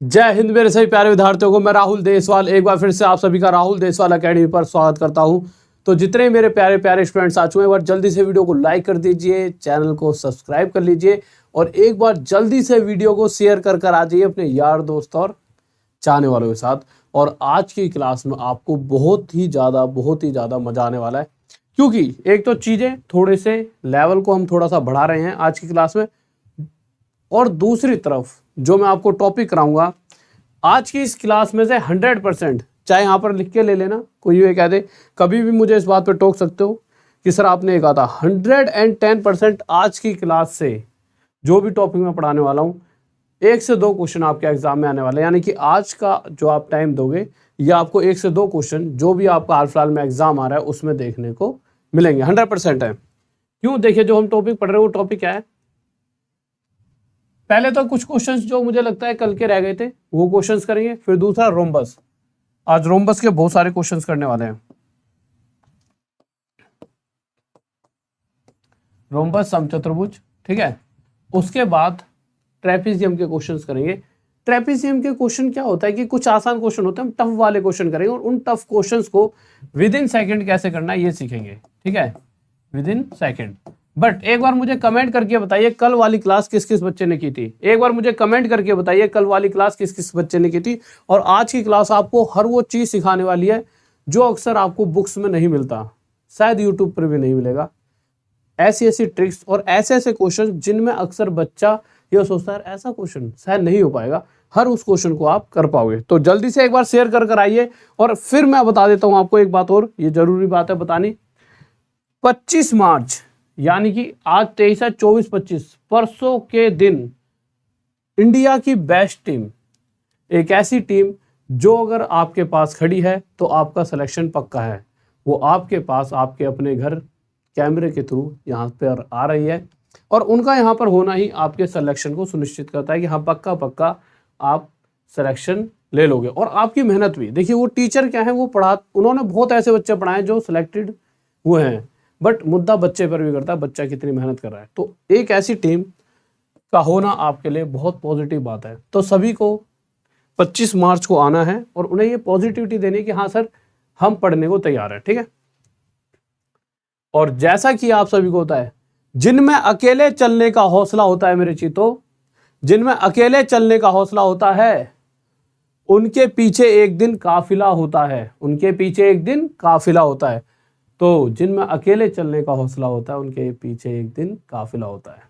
जय हिंद मेरे सभी प्यारे विद्यार्थियों को। मैं राहुल देसवाल एक बार फिर से आप सभी का राहुल देसवाल एकेडमी पर स्वागत करता हूं। तो जितने मेरे प्यारे प्यारे स्टूडेंट्स आ चुके हैं, एक बार जल्दी से वीडियो को लाइक कर दीजिए, चैनल को सब्सक्राइब कर लीजिए और एक बार जल्दी से वीडियो को शेयर कर आ जाइए अपने यार दोस्त और चाहने वालों के साथ। और आज की क्लास में आपको बहुत ही ज़्यादा मजा आने वाला है, क्योंकि एक तो चीज़ें थोड़े से लेवल को हम थोड़ा सा बढ़ा रहे हैं आज की क्लास में, और दूसरी तरफ जो मैं आपको टॉपिक कराऊंगा आज की इस क्लास में से 100%, चाहे यहाँ पर लिख के ले लेना, कोई ये कह दे, कभी भी मुझे इस बात पे टोक सकते हो कि सर आपने ये कहा था। 110% आज की क्लास से जो भी टॉपिक मैं पढ़ाने वाला हूँ, 1 से 2 क्वेश्चन आपके एग्जाम में आने वाले हैं। यानी कि आज का जो आप टाइम दोगे या आपको 1 से 2 क्वेश्चन जो भी आपका हाल फिलहाल में एग्जाम आ रहा है उसमें देखने को मिलेंगे। 100% है। क्यों? देखिए, जो हम टॉपिक पढ़ रहे हैं वो टॉपिक क्या है। पहले तो कुछ क्वेश्चंस जो मुझे लगता है कल के रह गए थे वो क्वेश्चंस करेंगे। फिर दूसरा रोम्बस, आज रोम्बस के बहुत सारे क्वेश्चंस करने वाले हैं। रोम्बस समचतुर्भुज, ठीक है। उसके बाद ट्रेपीजियम के क्वेश्चंस करेंगे। ट्रेपीजियम के क्वेश्चन क्या होता है कि कुछ आसान क्वेश्चन होते हैं, हम टफ वाले क्वेश्चन करेंगे और उन टफ क्वेश्चंस को विद इन सेकेंड कैसे करना है ये सीखेंगे, ठीक है, विद इन सेकेंड। बट एक बार मुझे कमेंट करके बताइए कल वाली क्लास किस किस बच्चे ने की थी। एक बार मुझे कमेंट करके बताइए कल वाली क्लास किस किस बच्चे ने की थी। और आज की क्लास आपको हर वो चीज सिखाने वाली है जो अक्सर आपको बुक्स में नहीं मिलता, शायद यूट्यूब पर भी नहीं मिलेगा। ऐसी ऐसी ट्रिक्स और ऐसे ऐसे क्वेश्चन जिनमें अक्सर बच्चा यह सोचता है ऐसा क्वेश्चन शायद नहीं हो पाएगा, हर उस क्वेश्चन को आप कर पाओगे। तो जल्दी से एक बार शेयर कर आइए। और फिर मैं बता देता हूं आपको एक बात और, ये जरूरी बात है बतानी। 25 मार्च यानी कि आज 23 है, 24, 25 परसों के दिन इंडिया की बेस्ट टीम, एक ऐसी टीम जो अगर आपके पास खड़ी है तो आपका सिलेक्शन पक्का है। वो आपके पास आपके अपने घर कैमरे के थ्रू यहाँ पर आ रही है और उनका यहाँ पर होना ही आपके सिलेक्शन को सुनिश्चित करता है कि हाँ पक्का आप सिलेक्शन ले लोगे। और आपकी मेहनत भी देखिए, वो टीचर क्या है, वो उन्होंने बहुत ऐसे बच्चे पढ़ाए जो सिलेक्टेड हुए हैं, बट मुद्दा बच्चे पर भी करता है, बच्चा कितनी मेहनत कर रहा है। तो एक ऐसी टीम का होना आपके लिए बहुत पॉजिटिव बात है। तो सभी को 25 मार्च को आना है और उन्हें ये पॉजिटिविटी देनी कि हाँ सर हम पढ़ने को तैयार है, ठीक है। और जैसा कि आप सभी को होता है, जिनमें अकेले चलने का हौसला होता है मेरे चीतों, जिनमें अकेले चलने का हौसला होता है उनके पीछे एक दिन काफिला होता है, उनके पीछे एक दिन काफिला होता है। तो जिनमें अकेले चलने का हौसला होता है उनके पीछे एक दिन काफिला होता है।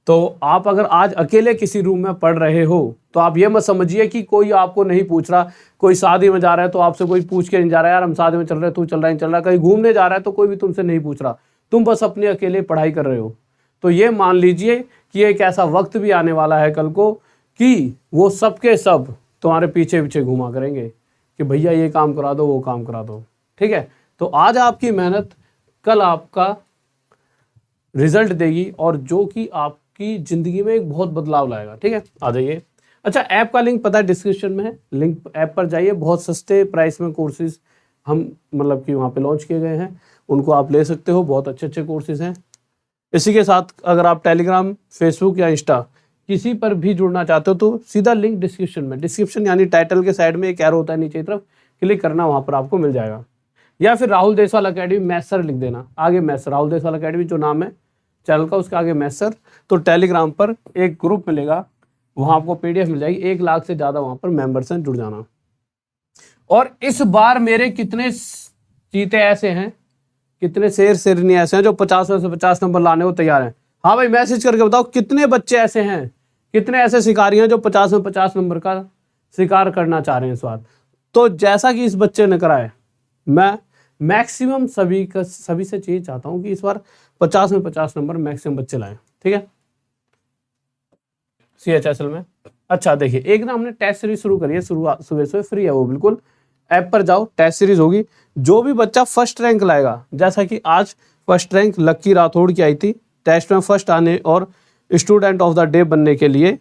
तो आप अगर आज अकेले किसी रूम में पढ़ रहे हो तो आप ये मत समझिए कि कोई आपको नहीं पूछ रहा। कोई शादी में जा रहा है तो आपसे कोई पूछ के नहीं जा रहा है, यार हम शादी में चल रहे हैं, तू चल रहा है नहीं चल रहा। कहीं घूमने जा रहा है तो कोई भी तुमसे नहीं पूछ रहा, तुम बस अपने अकेले पढ़ाई कर रहे हो। तो ये मान लीजिए कि एक ऐसा वक्त भी आने वाला है कल को कि वो सबके सब तुम्हारे पीछे पीछे घुमा करेंगे कि भैया ये काम करा दो, वो काम करा दो, ठीक है। तो आज आपकी मेहनत कल आपका रिजल्ट देगी और जो कि आपकी जिंदगी में एक बहुत बदलाव लाएगा, ठीक है। आ जाइए। अच्छा, ऐप का लिंक पता है डिस्क्रिप्शन में है, लिंक ऐप पर जाइए। बहुत सस्ते प्राइस में कोर्सेज हम मतलब कि वहाँ पे लॉन्च किए गए हैं, उनको आप ले सकते हो। बहुत अच्छे कोर्सेज हैं। इसी के साथ अगर आप टेलीग्राम, फेसबुक या इंस्टा किसी पर भी जुड़ना चाहते हो तो सीधा लिंक डिस्क्रिप्शन में, डिस्क्रिप्शन यानी टाइटल के साइड में एक एरो होता है नीचे की तरफ, क्लिक करना, वहाँ पर आपको मिल जाएगा। या फिर राहुल देसवाल एकेडमी मैसर लिख देना, आगे मैसर, राहुल देसवाल एकेडमी जो नाम है चैनल का उसके आगे मैसर। तो टेलीग्राम पर एक ग्रुप मिलेगा, वहाँ आपको PDF मिल जाएगी। 1 लाख से ज़्यादा वहाँ पर मेंबर्स हैं, जुड़ जाना। और इस बार मेरे कितने चीते ऐसे हैं, कितने शेरनी ऐसे हैं जो 50 में से 50 नंबर लाने को तैयार हैं। हाँ भाई, मैसेज करके बताओ कितने बच्चे ऐसे हैं, कितने ऐसे शिकारी हैं जो 50 में 50 नंबर का शिकार करना चाह रहे हैं इस बार। तो जैसा कि इस बच्चे ने करा है, मैं मैक्सिमम सभी से चीज चाहता हूं कि इस बार 50 में 50 नंबर मैक्सिमम बच्चे लाएं, ठीक है, CHSL में। अच्छा देखिए, एक ना हमने टेस्ट सीरीज शुरू करी है, सुबह फ्री है वो, बिल्कुल ऐप पर जाओ, टेस्ट सीरीज होगी। जो भी बच्चा फर्स्ट रैंक लाएगा, जैसा कि आज फर्स्ट रैंक लक्की राठौड़ की आई थी, टेस्ट में फर्स्ट आने और स्टूडेंट ऑफ द डे बनने के लिए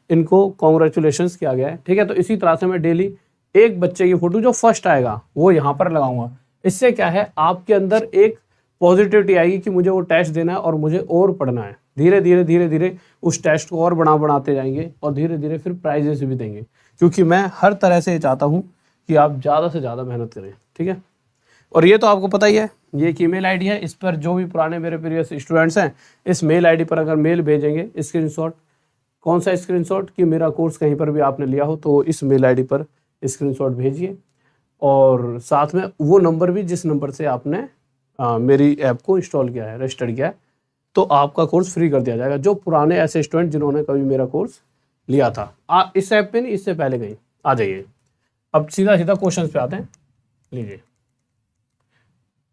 इनको कॉन्ग्रेचुलेशंस किया गया है, ठीक है। तो इसी तरह से मैं डेली एक बच्चे की फोटो जो फर्स्ट आएगा वो यहाँ पर लगाऊंगा। इससे क्या है, आपके अंदर एक पॉजिटिविटी आएगी कि मुझे वो टेस्ट देना है और मुझे और पढ़ना है, धीरे धीरे धीरे धीरे उस टेस्ट को और बनाते जाएंगे और धीरे धीरे फिर प्राइजेस भी देंगे, क्योंकि मैं हर तरह से ये चाहता हूँ कि आप ज़्यादा से ज़्यादा मेहनत करें, ठीक है। और ये तो आपको पता ही है, ये एक ईमेल आईडी है, इस पर जो भी पुराने मेरे प्रीवियस स्टूडेंट्स हैं इस मेल आईडी पर अगर मेल भेजेंगे स्क्रीनशॉट, कौन सा स्क्रीनशॉट कि मेरा कोर्स कहीं पर भी आपने लिया हो तो इस मेल आईडी पर स्क्रीनशॉट भेजिए, और साथ में वो नंबर भी जिस नंबर से आपने मेरी ऐप को इंस्टॉल किया है, रजिस्टर्ड किया है, तो आपका कोर्स फ्री कर दिया जाएगा। जो पुराने ऐसे स्टूडेंट जिन्होंने कभी मेरा कोर्स लिया था इस ऐप पे नहीं, इससे पहले कहीं, आ जाइए। अब सीधा सीधा क्वेश्चन पे आते हैं, लीजिए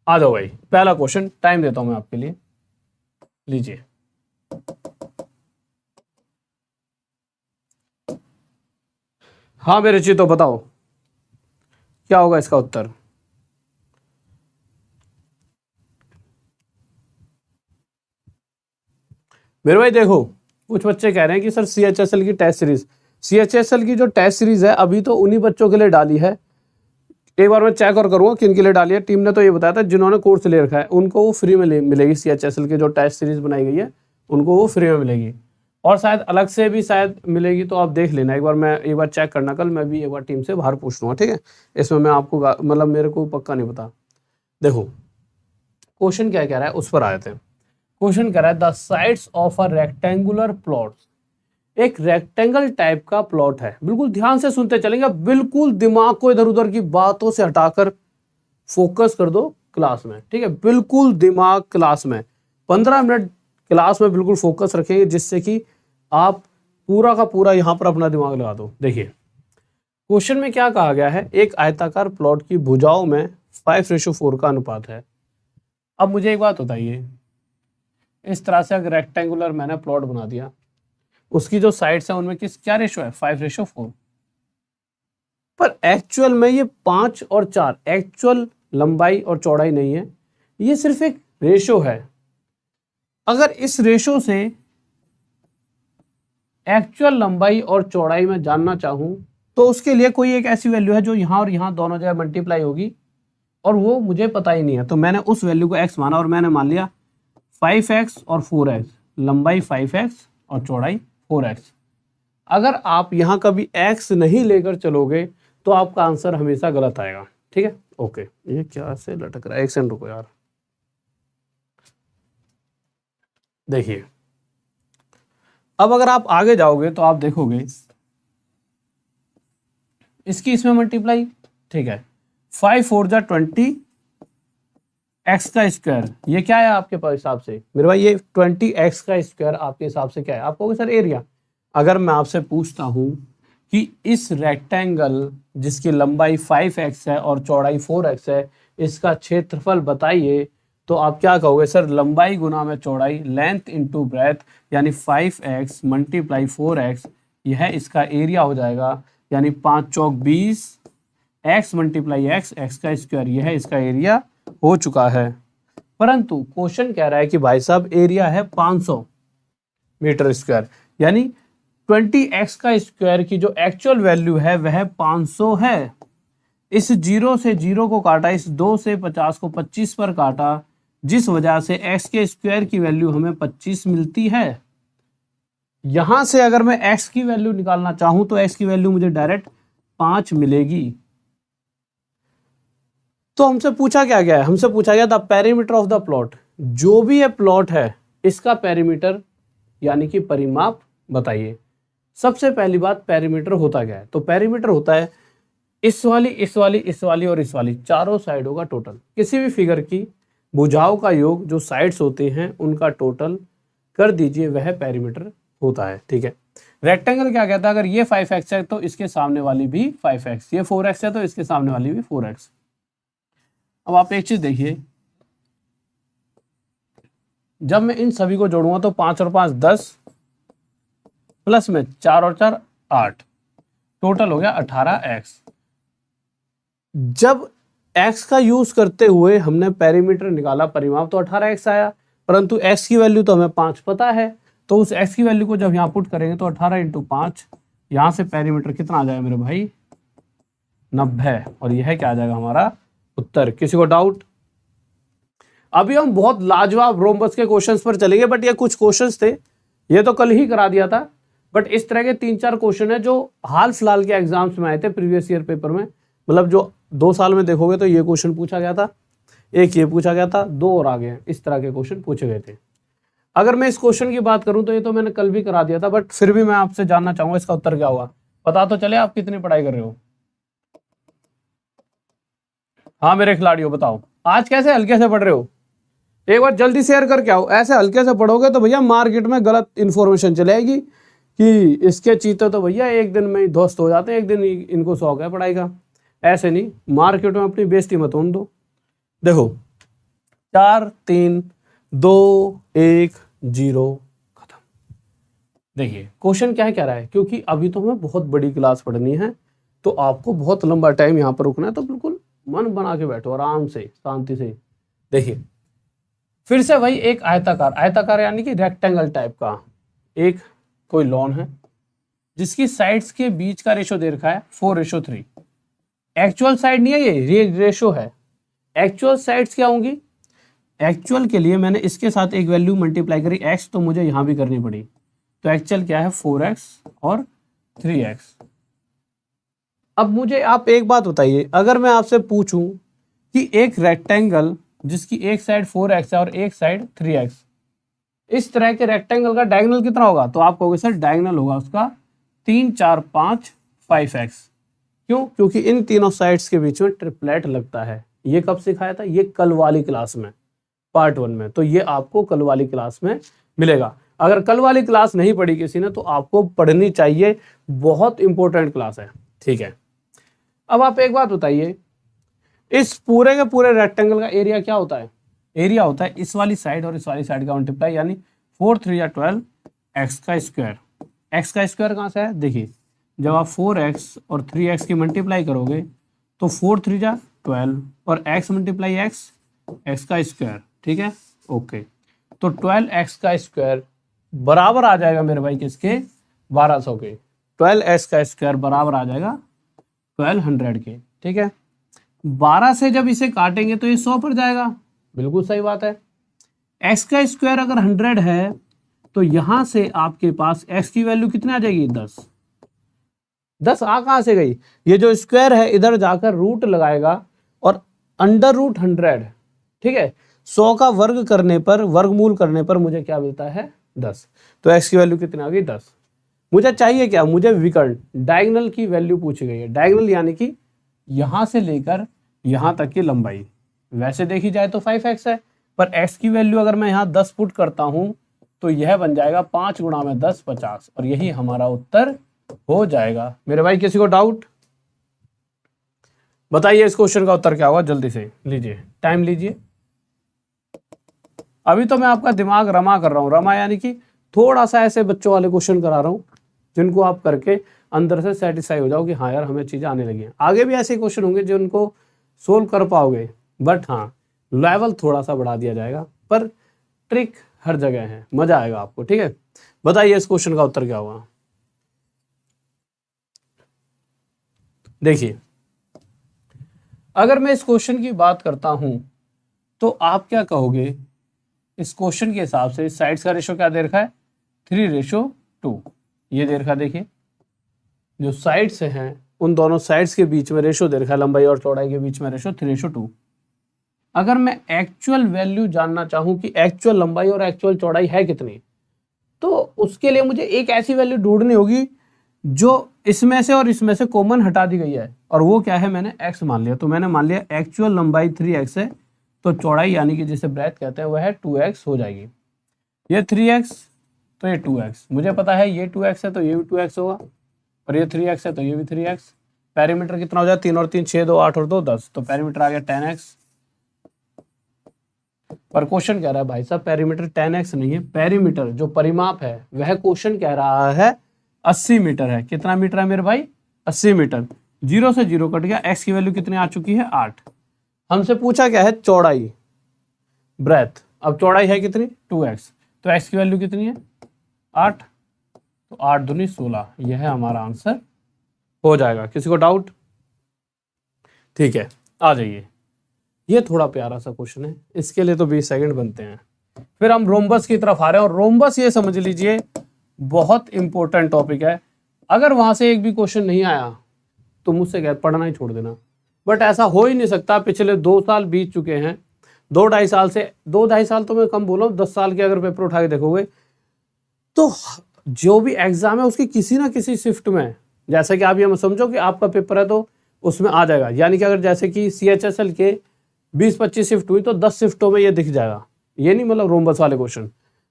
आ जाओ भाई। पहला क्वेश्चन टाइम देता हूं मैं आपके लिए, लीजिए। हाँ मेरे जी, तो बताओ क्या होगा इसका उत्तर। मेरे भाई देखो, कुछ बच्चे कह रहे हैं कि सर CHSL की टेस्ट सीरीज, CHSL की जो टेस्ट सीरीज है अभी तो उन्हीं बच्चों के लिए डाली है। एक बार मैं चेक और करूंगा किन के लिए डाली है। टीम ने तो ये बताया था जिन्होंने कोर्स ले रखा है उनको वो फ्री में मिलेगी। CHSL की जो टेस्ट सीरीज बनाई गई है उनको वो फ्री में मिलेगी, और शायद अलग से भी शायद मिलेगी, तो आप देख लेना एक बार। मैं एक बार चेक करना, कल मैं भी एक बार टीम से बाहर पूछ लूँगा, ठीक है। इसमें मैं आपको मतलब मेरे को पक्का नहीं पता। देखो क्वेश्चन क्या कह रहा है उस पर आए थे। क्वेश्चन कह रहा है the sides of a rectangular plot, एक रेक्टेंगल टाइप का प्लॉट है। बिल्कुल ध्यान से सुनते चलेंगे, बिल्कुल दिमाग को इधर उधर की बातों से हटाकर फोकस कर दो क्लास में, ठीक है। बिल्कुल दिमाग क्लास में 15 मिनट क्लास में बिल्कुल फोकस रखेंगे, जिससे कि आप पूरा का पूरा यहां पर अपना दिमाग लगा दो। देखिए क्वेश्चन में क्या कहा गया है, एक आयताकार प्लॉट की भुजाओं में 5:4 का अनुपात है। अब मुझे एक बात बताइए, इस तरह से अगर रेक्टेंगुलर मैंने प्लॉट बना दिया, उसकी जो साइड्स है उनमें क्या रेशो है, 5:4। पर एक्चुअल में ये 5 और 4 एक्चुअल लंबाई और चौड़ाई नहीं है, ये सिर्फ एक रेशो है। अगर इस रेशो से एक्चुअल लंबाई और चौड़ाई में जानना चाहूं तो उसके लिए कोई एक ऐसी वैल्यू है जो यहां और यहां दोनों जगह मल्टीप्लाई होगी, और वो मुझे पता ही नहीं है। तो मैंने उस वैल्यू को x माना, और मैंने मान लिया 5x और 4x, लंबाई 5x और चौड़ाई 4x। अगर आप यहां कभी x नहीं लेकर चलोगे तो आपका आंसर हमेशा गलत आएगा, ठीक है। ओके, ये क्या से लटक रहा है, एक सेकंड रुको यार। देखिए अब अगर आप आगे जाओगे तो आप देखोगे इसकी इसमें मल्टीप्लाई, ठीक है। 5×4 = 20 x का स्क्वायर, ये क्या है आपके पास हिसाब से मेरे भाई, ये 20x का स्क्वायर आपके हिसाब से क्या है। आप कहोगे सर एरिया। अगर मैं आपसे पूछता हूं कि इस रेक्टेंगल जिसकी लंबाई 5x है और चौड़ाई 4x है, इसका क्षेत्रफल बताइए, तो आप क्या कहोगे, सर लंबाई गुना में चौड़ाई, लेंथ इंटू ब्रेथ, यानी 5x × 4x, यह इसका एरिया हो जाएगा। यानी 5 चौक 20, x × x, x का स्क्वायर, यह इसका एरिया हो चुका है। परंतु क्वेश्चन कह रहा है कि भाई साहब एरिया है 500 मीटर स्क्वायर, यानी 20x का स्क्वायर की जो एक्चुअल वैल्यू है वह 500 है। इस 0 से 0 को काटा, इस 2 से 50 को 25 पर काटा, जिस वजह से x के स्क्वायर की वैल्यू हमें 25 मिलती है। यहां से अगर मैं x की वैल्यू निकालना चाहूं तो x की वैल्यू मुझे डायरेक्ट 5 मिलेगी। तो हमसे पूछा क्या गया है, हमसे पूछा गया the perimeter of the plot, जो भी ये प्लॉट है इसका पेरीमीटर यानी कि परिमाप बताइए। सबसे पहली बात, पेरीमीटर होता क्या है, तो पेरीमीटर होता है इस वाली, इस वाली, इस वाली और इस वाली चारों साइडों का टोटल। किसी भी फिगर की भुजाओं का योग, जो साइड्स होते हैं उनका टोटल कर दीजिए, वह पेरीमीटर होता है, ठीक है। रेक्टेंगल क्या कहता है, अगर ये 5x है तो इसके सामने वाली भी 5x, ये 4x है तो इसके सामने वाली भी 4x। अब आप एक चीज देखिए, जब मैं इन सभी को जोड़ूंगा तो 5 और 5 10, प्लस में 4 और 4 8, टोटल हो गया 18x। जब x का यूज करते हुए हमने पेरीमीटर निकाला, परिमाप, तो 18x आया, परंतु x की वैल्यू तो हमें 5 पता है, तो उस x की वैल्यू को जब यहाँ पुट करेंगे तो 18 × 5, यहाँ से पेरीमीटर कितना आ जाएगा मेरे भाई, 90, और यह क्या आ जाएगा हमारा उत्तर। किसी को डाउट? अभी हम बहुत लाजवाब रोम्बस के क्वेश्चंस पर चलेंगे, बट ये कुछ क्वेश्चंस थे, ये तो कल ही करा दिया था, बट इस तरह के 3-4 क्वेश्चन है जो हाल फिलहाल के एग्जाम्स में आए थे प्रीवियस ईयर पेपर में, मतलब जो 2 साल में देखोगे तो ये क्वेश्चन पूछा गया था, एक ये पूछा गया था, 2 और आगे हैं, इस तरह के क्वेश्चन पूछे गए थे। अगर मैं इस क्वेश्चन की बात करूं तो ये तो मैंने कल भी करा दिया था, बट फिर भी मैं आपसे जानना चाहूंगा इसका उत्तर क्या होगा। पता तो चले आप कितनी पढ़ाई कर रहे हो। हाँ मेरे खिलाड़ियों बताओ, आज कैसे हल्के से पढ़ रहे हो, एक बार जल्दी शेयर करके आओ। ऐसे हल्के से पढ़ोगे तो भैया मार्केट में गलत इन्फॉर्मेशन चलेगी कि इसके चीते तो भैया एक दिन में ही ध्वस्त हो जाते हैं, एक दिन इनको शौक है पढ़ाई का। ऐसे नहीं, मार्केट में अपनी बेइज्जती मत होने दो। देखो 4 3 2 1 0 खत्म। देखिए क्वेश्चन क्या कह रहा है, क्योंकि अभी तो हमें बहुत बड़ी क्लास पढ़नी है तो आपको बहुत लंबा टाइम यहाँ पर रुकना है, तो बिल्कुल मन बना के बैठो आराम से शांति से। देखिए फिर से वही एक आयताकार, आयताकार यानी कि रेक्टेंगल टाइप का एक कोई लॉन है जिसकी साइड्स के बीच का रेशो दे रखा है 4:3। एक्चुअल साइड नहीं है, ये रेशो है। एक्चुअल साइड्स क्या होंगी, एक्चुअल के लिए मैंने इसके साथ एक वैल्यू मल्टीप्लाई करी x, तो मुझे यहां भी करनी पड़ी, तो एक्चुअल क्या है 4x और 3x। अब मुझे आप एक बात बताइए, अगर मैं आपसे पूछूं कि एक रेक्टेंगल जिसकी एक साइड 4x है और एक साइड 3x, इस तरह के रेक्टेंगल का डायगोनल कितना होगा, तो आप कहोगे सर डायगोनल होगा उसका 3 4 5 5x। क्यों, क्योंकि इन तीनों साइड्स के बीच में ट्रिपलेट लगता है। ये कब सिखाया था, ये कल वाली क्लास में पार्ट 1 में, तो ये आपको कल वाली क्लास में मिलेगा। अगर कल वाली क्लास नहीं पढ़ी किसी ने तो आपको पढ़नी चाहिए, बहुत इंपॉर्टेंट क्लास है। ठीक है, अब आप एक बात बताइए, इस पूरे के पूरे रेक्टेंगल का एरिया क्या होता है, एरिया होता है इस वाली साइड और इस वाली साइड का मल्टीप्लाई, यानी 4 3 12 एक्स का स्क्वायर। एक्स का स्क्वायर कहाँ से है, देखिए जब आप 4x और 3x की मल्टीप्लाई करोगे तो 4 3 12 और x मल्टीप्लाई x का स्क्वायर। ठीक है, ओके, तो 12x का स्क्वायर बराबर आ जाएगा मेरे भाई किसके, 1200 के। 12x का स्क्वायर बराबर आ जाएगा 1200 के। ठीक है, 12 से जब इसे काटेंगे तो ये 100 पर जाएगा, बिल्कुल सही बात है। x का स्क्वायर अगर 100 है तो यहां से आपके पास x की वैल्यू कितनी आ जाएगी, 10। 10 आ कहां से गई, ये जो स्क्वायर है इधर जाकर रूट लगाएगा और अंडर रूट 100, ठीक है, 100 का वर्ग करने पर, वर्गमूल करने पर मुझे क्या मिलता है, 10। तो x की वैल्यू कितनी आ गई, 10। मुझे चाहिए क्या, मुझे विकर्ण डायगोनल की वैल्यू पूछी गई है। डायगोनल यानी कि यहां से लेकर यहां तक की लंबाई, वैसे देखी जाए तो 5x है, पर x की वैल्यू अगर मैं यहां 10 पुट करता हूं तो यह बन जाएगा 5 गुणा में 10 50, और यही हमारा उत्तर हो जाएगा। मेरे भाई किसी को डाउट, बताइए इस क्वेश्चन का उत्तर क्या होगा, जल्दी से लीजिए, टाइम लीजिए। अभी तो मैं आपका दिमाग रमा कर रहा हूं, रमा यानी कि थोड़ा सा ऐसे बच्चों वाले क्वेश्चन करा रहा हूं जिनको आप करके अंदर से सेटिस्फाई हो जाओ कि हाँ यार हमें चीजें आने लगी हैं। आगे भी ऐसे क्वेश्चन होंगे जो उनको सोल्व कर पाओगे, बट हाँ लेवल थोड़ा सा बढ़ा दिया जाएगा, पर ट्रिक हर जगह है, मजा आएगा आपको। ठीक है, बताइए इस क्वेश्चन का उत्तर क्या होगा। देखिए अगर मैं इस क्वेश्चन की बात करता हूं तो आप क्या कहोगे, इस क्वेश्चन के हिसाब से साइड्स का रेशो क्या दे रखा है, 3:2 ये दे रखा। देखिए जो साइड्स हैं उन दोनों साइड्स के बीच में रेशो दे रखा है, लंबाई और चौड़ाई के बीच में रेशो 3:2। अगर मैं एक्चुअल वैल्यू जानना चाहूं कि एक्चुअल लंबाई और एक्चुअल चौड़ाई है कितनी, तो उसके लिए मुझे एक ऐसी वैल्यू ढूंढनी होगी जो इसमें से और इसमें से कॉमन हटा दी गई है, और वो क्या है, मैंने x मान लिया। तो मैंने मान लिया एक्चुअल लंबाई 3x है, तो चौड़ाई यानी कि जिसे ब्रेथ कहते हैं वह है 2x हो जाएगी। ये 3x तो ये 2x, मुझे पता है ये 2x है तो ये भी 2x होगा, और ये 3x है तो ये भी 3x। पेरीमीटर कितना हो जाए, 3 और 3 6 2 8 और 2 10, तो पेरीमीटर आ गया 10x। पर क्वेश्चन कह रहा है भाई साहब पेरीमीटर 10x नहीं है, पेरीमीटर जो परिमाप है वह क्वेश्चन कह रहा है 80 मीटर है। कितना मीटर है मेरे भाई, 80 मीटर। 0 से 0 कट गया, x की वैल्यू कितनी आ चुकी है, 8। हमसे पूछा क्या है, चौड़ाई ब्रेथ, अब चौड़ाई है कितनी, 2x, तो x की वैल्यू कितनी है, 8, तो 8 दूनी 16, यह है हमारा आंसर हो जाएगा। किसी को डाउट, ठीक है आ जाइए। ये थोड़ा प्यारा सा क्वेश्चन है, इसके लिए तो 20 सेकंड बनते हैं। फिर हम रोम्बस की तरफ आ रहे हैं, और रोम्बस ये समझ लीजिए बहुत इंपॉर्टेंट टॉपिक है। अगर वहां से एक भी क्वेश्चन नहीं आया तो मुझसे कह पढ़ना ही छोड़ देना, बट ऐसा हो ही नहीं सकता। पिछले 2 साल बीत चुके हैं, 2-2.5 साल से, 2-2.5 साल तो मैं कम बोला हूँ, 10 साल के अगर पेपर उठा के देखोगे तो जो भी एग्जाम है उसकी किसी ना किसी शिफ्ट में, जैसे कि आप ये समझो कि आपका पेपर है तो उसमें आ जाएगा। यानी कि अगर जैसे कि CHSL के 20-25 शिफ्ट हुई तो 10 शिफ्टों में ये दिख जाएगा। ये नहीं मतलब रोम्बस वाले क्वेश्चन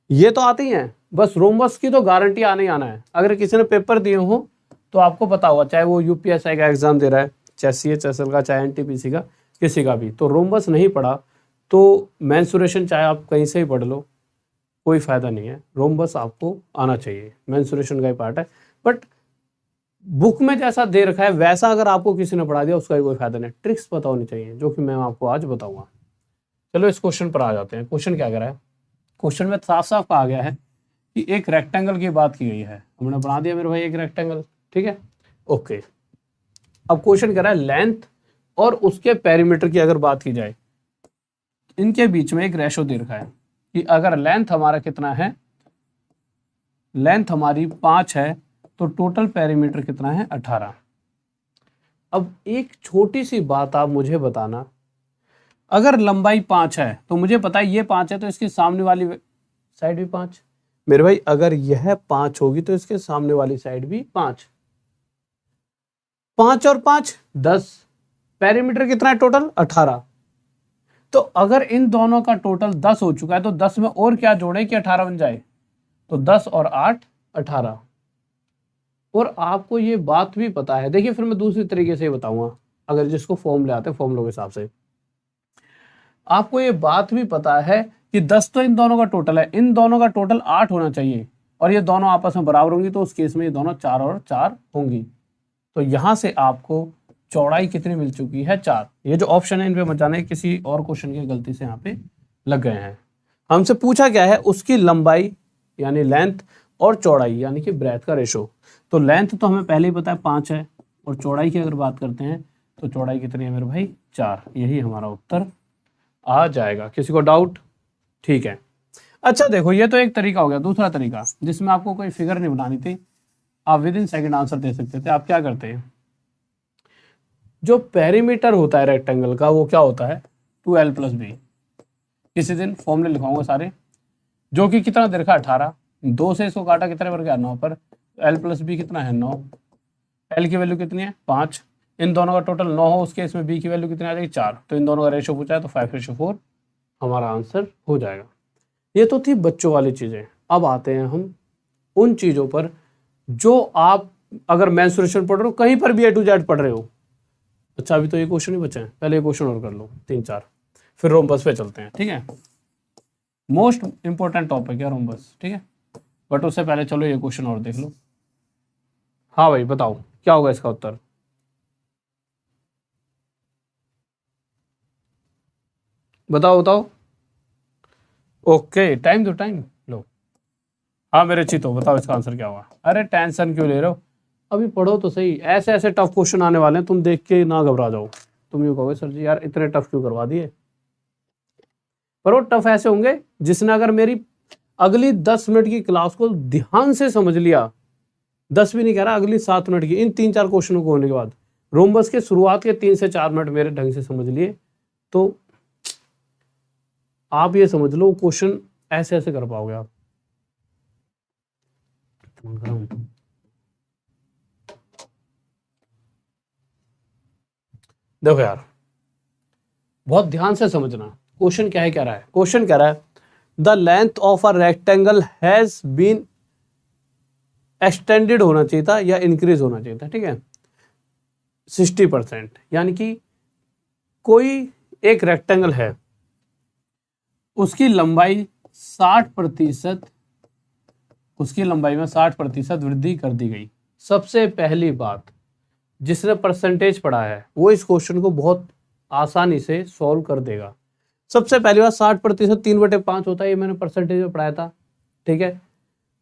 ये तो आते ही हैं, बस रोम्बस की तो गारंटी आने ही आना है। अगर किसी ने पेपर दिए हो तो आपको पता होगा, चाहे वो UPSI का एग्जाम दे रहा है, चाहे CHSL का, चाहे NTPC का, किसी का भी। तो रोम्बस नहीं पढ़ा तो मेंसुरेशन चाहे आप कहीं से ही पढ़ लो, कोई फायदा नहीं है। रोम्बस आपको आना चाहिए, मेंसुरेशन का ही पार्ट है। बट बुक में जैसा दे रखा है वैसा अगर आपको किसी ने पढ़ा दिया उसका भी कोई फायदा नहीं। ट्रिक्स पता होनी चाहिए, जो कि मैं आपको आज बताऊंगा। चलो इस क्वेश्चन पर आ जाते हैं। क्वेश्चन क्या कह रहा है? क्वेश्चन में साफ साफ कहा गया है कि एक रेक्टेंगल की बात की गई है। हमने बना दिया मेरे भाई एक रेक्टेंगल, ठीक है, ओके। अब क्वेश्चन कह रहा है लेंथ और उसके पेरीमीटर की अगर बात की जाए, इनके बीच में एक रेशो दे रखा है कि अगर लेंथ हमारा कितना है, लेंथ हमारी 5 है तो टोटल पेरीमीटर कितना है 18। अब एक छोटी सी बात आप मुझे बताना, अगर लंबाई 5 है तो मुझे पता है ये 5 है तो इसके सामने वाली साइड भी 5। मेरे भाई अगर यह 5 होगी तो इसके सामने वाली साइड भी 5। 5 और 5 10, पेरीमीटर कितना है टोटल 18। तो अगर इन दोनों का टोटल 10 हो चुका है तो 10 में और क्या जोड़े कि 18 बन जाए, तो 10 और 8 18। और आपको ये बात भी पता है, देखिए फिर मैं दूसरी तरीके से बताऊंगा, अगर जिसको फॉर्मूले आते हैं फॉर्मूलों के हिसाब से। आपको ये बात भी पता है कि 10 तो इन दोनों का टोटल है, इन दोनों का टोटल 8 होना चाहिए, और ये दोनों आपस में बराबर होंगी तो उस केस में ये दोनों 4 और 4 होंगी। तो यहां से आपको चौड़ाई कितनी मिल चुकी है 4। ये जो ऑप्शन है इन पे मत जाने, किसी और क्वेश्चन की गलती से यहाँ पे लग गए हैं। हमसे पूछा क्या है, उसकी लंबाई यानी लेंथ और चौड़ाई यानी कि ब्रेथ का रेशो। तो लेंथ तो हमें पहले ही पता है 5 है, और चौड़ाई की अगर बात करते हैं तो चौड़ाई कितनी है मेरे भाई 4। यही हमारा उत्तर आ जाएगा। किसी को डाउट? ठीक है। अच्छा देखो, ये तो एक तरीका हो गया। दूसरा तरीका जिसमें आपको कोई फिगर नहीं बनानी थी, आप विद इन सेकेंड आंसर दे सकते थे। आप क्या करते हैं, जो पेरीमीटर होता है रेक्टेंगल का वो क्या होता है 2l + b। किसी दिन फॉर्मूले लिखाऊंगा सारे, जो कि कितना दे रखा है 18। 2 से इसको काटा कितने पर गया 9 पर, l + b कितना है 9। l की वैल्यू कितनी है 5, इन दोनों का टोटल 9 हो उसके इसमें b की वैल्यू कितनी आ जाएगी 4। तो इन दोनों का रेशो पूछा है तो 5:4 हमारा आंसर हो जाएगा। ये तो थी बच्चों वाली चीजें। अब आते हैं हम उन चीजों पर जो आप अगर मेंसुरेशन पढ़ रहे हो, कहीं पर भी A to Z पढ़ रहे हो। अच्छा अभी तो ये क्वेश्चन ही बचे हैं, पहले ये क्वेश्चन और कर लो 3-4, फिर रोम्बस पे चलते हैं, ठीक है। मोस्ट इंपॉर्टेंट टॉपिक है रोम्बस, ठीक है। बट उससे पहले चलो ये क्वेश्चन और देख लो। हाँ भाई बताओ क्या होगा इसका उत्तर। बताओ बताओ। ओके टाइम दो, टाइम लो। हाँ मेरे चितो बताओ इसका आंसर क्या होगा। अरे टेंशन क्यों ले रहे हो, अभी पढ़ो तो सही। ऐसे ऐसे टफ क्वेश्चन आने वाले हैं, तुम देख के ना घबरा जाओ। तुम यूँ कहोगे सर जी यार इतने टफ क्यों करवा दिए, पर वो टफ ऐसे होंगे जिसने अगर मेरी अगली 10 मिनट की क्लास को ध्यान से समझ लिया, 10 भी नहीं कह रहा, अगली 7 मिनट की, इन 3-4 क्वेश्चनों को होने के बाद रोम्बस के शुरुआत के 3 से 4 मिनट मेरे ढंग से समझ लिए, तो आप ये समझ लो क्वेश्चन ऐसे ऐसे कर पाओगे आप। देखो यार बहुत ध्यान से समझना, क्वेश्चन क्या है, कह रहा है, क्वेश्चन कह रहा है the length of a rectangle has been extended होना चाहिए था या इंक्रीज होना चाहिए था, ठीक है 60%। यानी कि कोई एक रेक्टेंगल है, उसकी लंबाई 60%, उसकी लंबाई में 60% वृद्धि कर दी गई। सबसे पहली बात, जिसने परसेंटेज पढ़ा है वो इस क्वेश्चन को बहुत आसानी से सॉल्व कर देगा। सबसे पहली बात 60% 3/5 होता है, ये मैंने परसेंटेज में पढ़ाया था, ठीक है।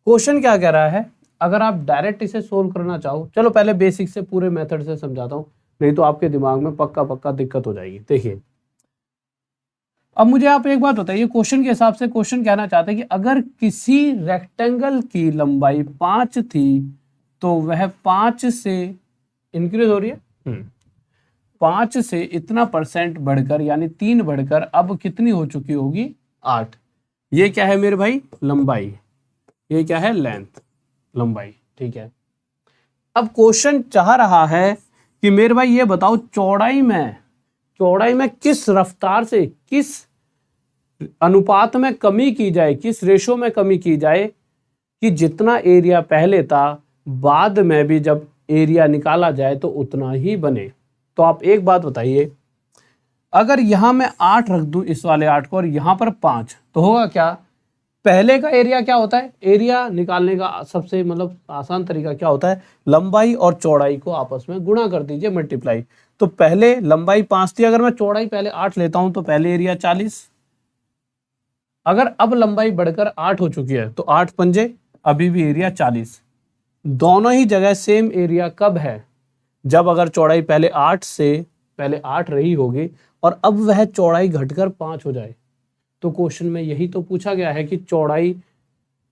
क्वेश्चन क्या कह रहा है, अगर आप डायरेक्ट इसे सोल्व करना चाहो, चलो पहले बेसिक से पूरे मेथड से समझाता हूँ, नहीं तो आपके दिमाग में पक्का पक्का दिक्कत हो जाएगी। देखिए अब मुझे आप एक बात बताइए, क्वेश्चन के हिसाब से क्वेश्चन कहना चाहते हैं कि अगर किसी रेक्टेंगल की लंबाई 5 थी तो वह 5 से इंक्रीज हो रही है, 5 से इतना % बढ़कर यानी 3 बढ़कर अब कितनी हो चुकी होगी, 8। ये क्या है मेरे भाई, लंबाई, ये क्या है, लेंथ, लंबाई, ठीक है। अब क्वेश्चन चाह रहा है कि मेरे भाई ये बताओ चौड़ाई में किस रफ्तार से, किस अनुपात में कमी की जाए, किस रेशो में कमी की जाए कि जितना एरिया पहले था बाद में भी जब एरिया निकाला जाए तो उतना ही बने। तो आप एक बात बताइए, अगर यहां मैं 8 रख दूं, इस वाले 8 को, और यहां पर 5, तो होगा क्या, पहले का एरिया क्या होता है, एरिया निकालने का सबसे मतलब आसान तरीका क्या होता है, लंबाई और चौड़ाई को आपस में गुणा कर दीजिए, मल्टीप्लाई। तो पहले लंबाई 5 थी, अगर मैं चौड़ाई पहले 8 लेता हूं तो पहले एरिया 40। अगर अब लंबाई बढ़कर 8 हो चुकी है तो 8 पंजे अभी भी एरिया 40। दोनों ही जगह सेम एरिया कब है, जब अगर चौड़ाई पहले 8 रही होगी और अब वह चौड़ाई घटकर 5 हो जाए। तो क्वेश्चन में यही तो पूछा गया है कि चौड़ाई